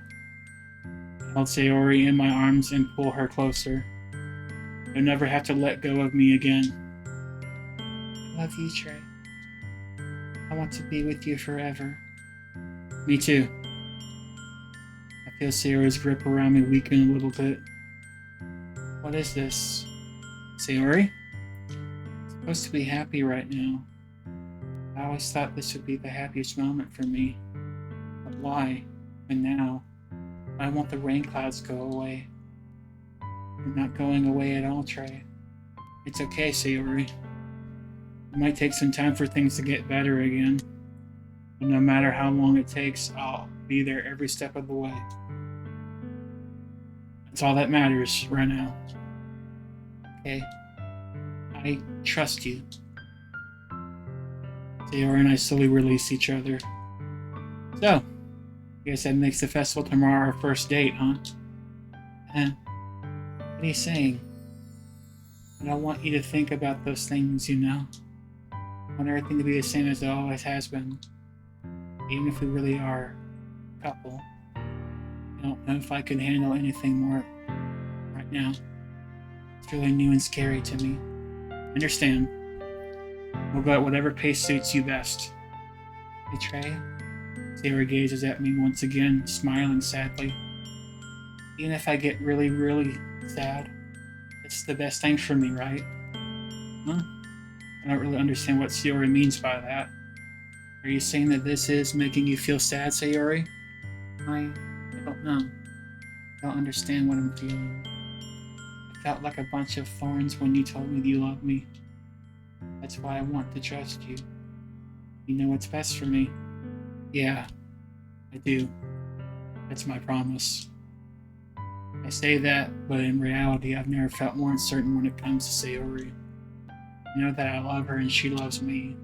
I hold Sayori in my arms and pull her closer. You'll never have to let go of me again. I love you, Trey. I want to be with you forever. Me too. I feel Sayori's grip around me weaken a little bit. What is this? Sayori? I'm supposed to be happy right now. I always thought this would be the happiest moment for me. But why? And now? I want the rain clouds to go away. They're not going away at all, Trey. It's okay, Sayori. It might take some time for things to get better again. But no matter how long it takes, I'll be there every step of the way. That's all that matters right now. Okay? I trust you. Sayori and I slowly release each other. So, I guess that makes the festival tomorrow our first date, huh? What are you saying? I don't want you to think about those things, you know? I want everything to be the same as it always has been. Even if we really are a couple. I don't know if I could handle anything more right now. It's really new and scary to me. Understand. We'll go at whatever pace suits you best. Hey, Trey? Sarah gazes at me once again, smiling sadly. Even if I get really, really sad, it's the best thing for me, right? Huh? I don't really understand what Sayori means by that. Are you saying that this is making you feel sad, Sayori? I don't know. I don't understand what I'm feeling. It felt like a bunch of thorns when you told me you loved me. That's why I want to trust you. You know what's best for me. Yeah, I do. That's my promise. I say that, but in reality, I've never felt more uncertain when it comes to Sayori. I know that I love her and she loves me,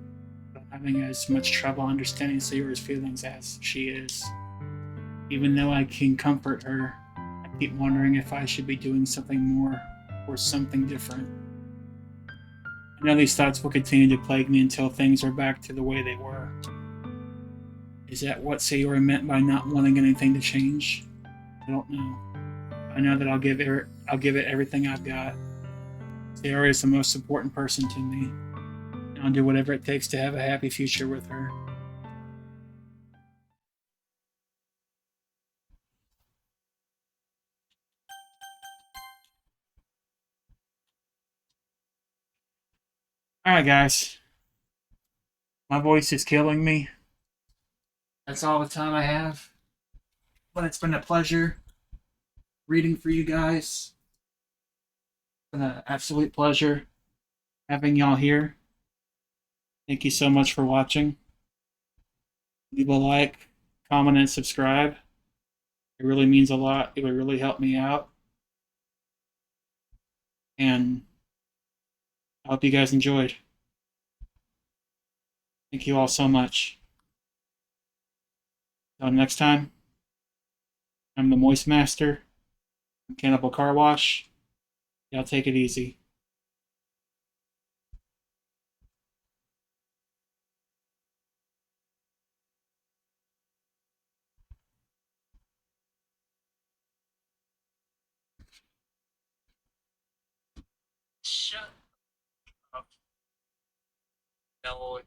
but I'm having as much trouble understanding Sayori's feelings as she is. Even though I can comfort her, I keep wondering if I should be doing something more or something different. I know these thoughts will continue to plague me until things are back to the way they were. Is that what Sayori meant by not wanting anything to change? I don't know. I know that I'll give it everything I've got. Sayori is the most important person to me, and I'll do whatever it takes to have a happy future with her. Alright, guys. My voice is killing me. That's all the time I have. But it's been a pleasure reading for you guys. It's been an absolute pleasure having y'all here. Thank you so much for watching. Leave a like, comment, and subscribe. It really means a lot. It would really help me out. And I hope you guys enjoyed. Thank you all so much. Until next time, I'm the Moist Master, Mechanical Car Wash. Y'all take it easy. Shut up. No.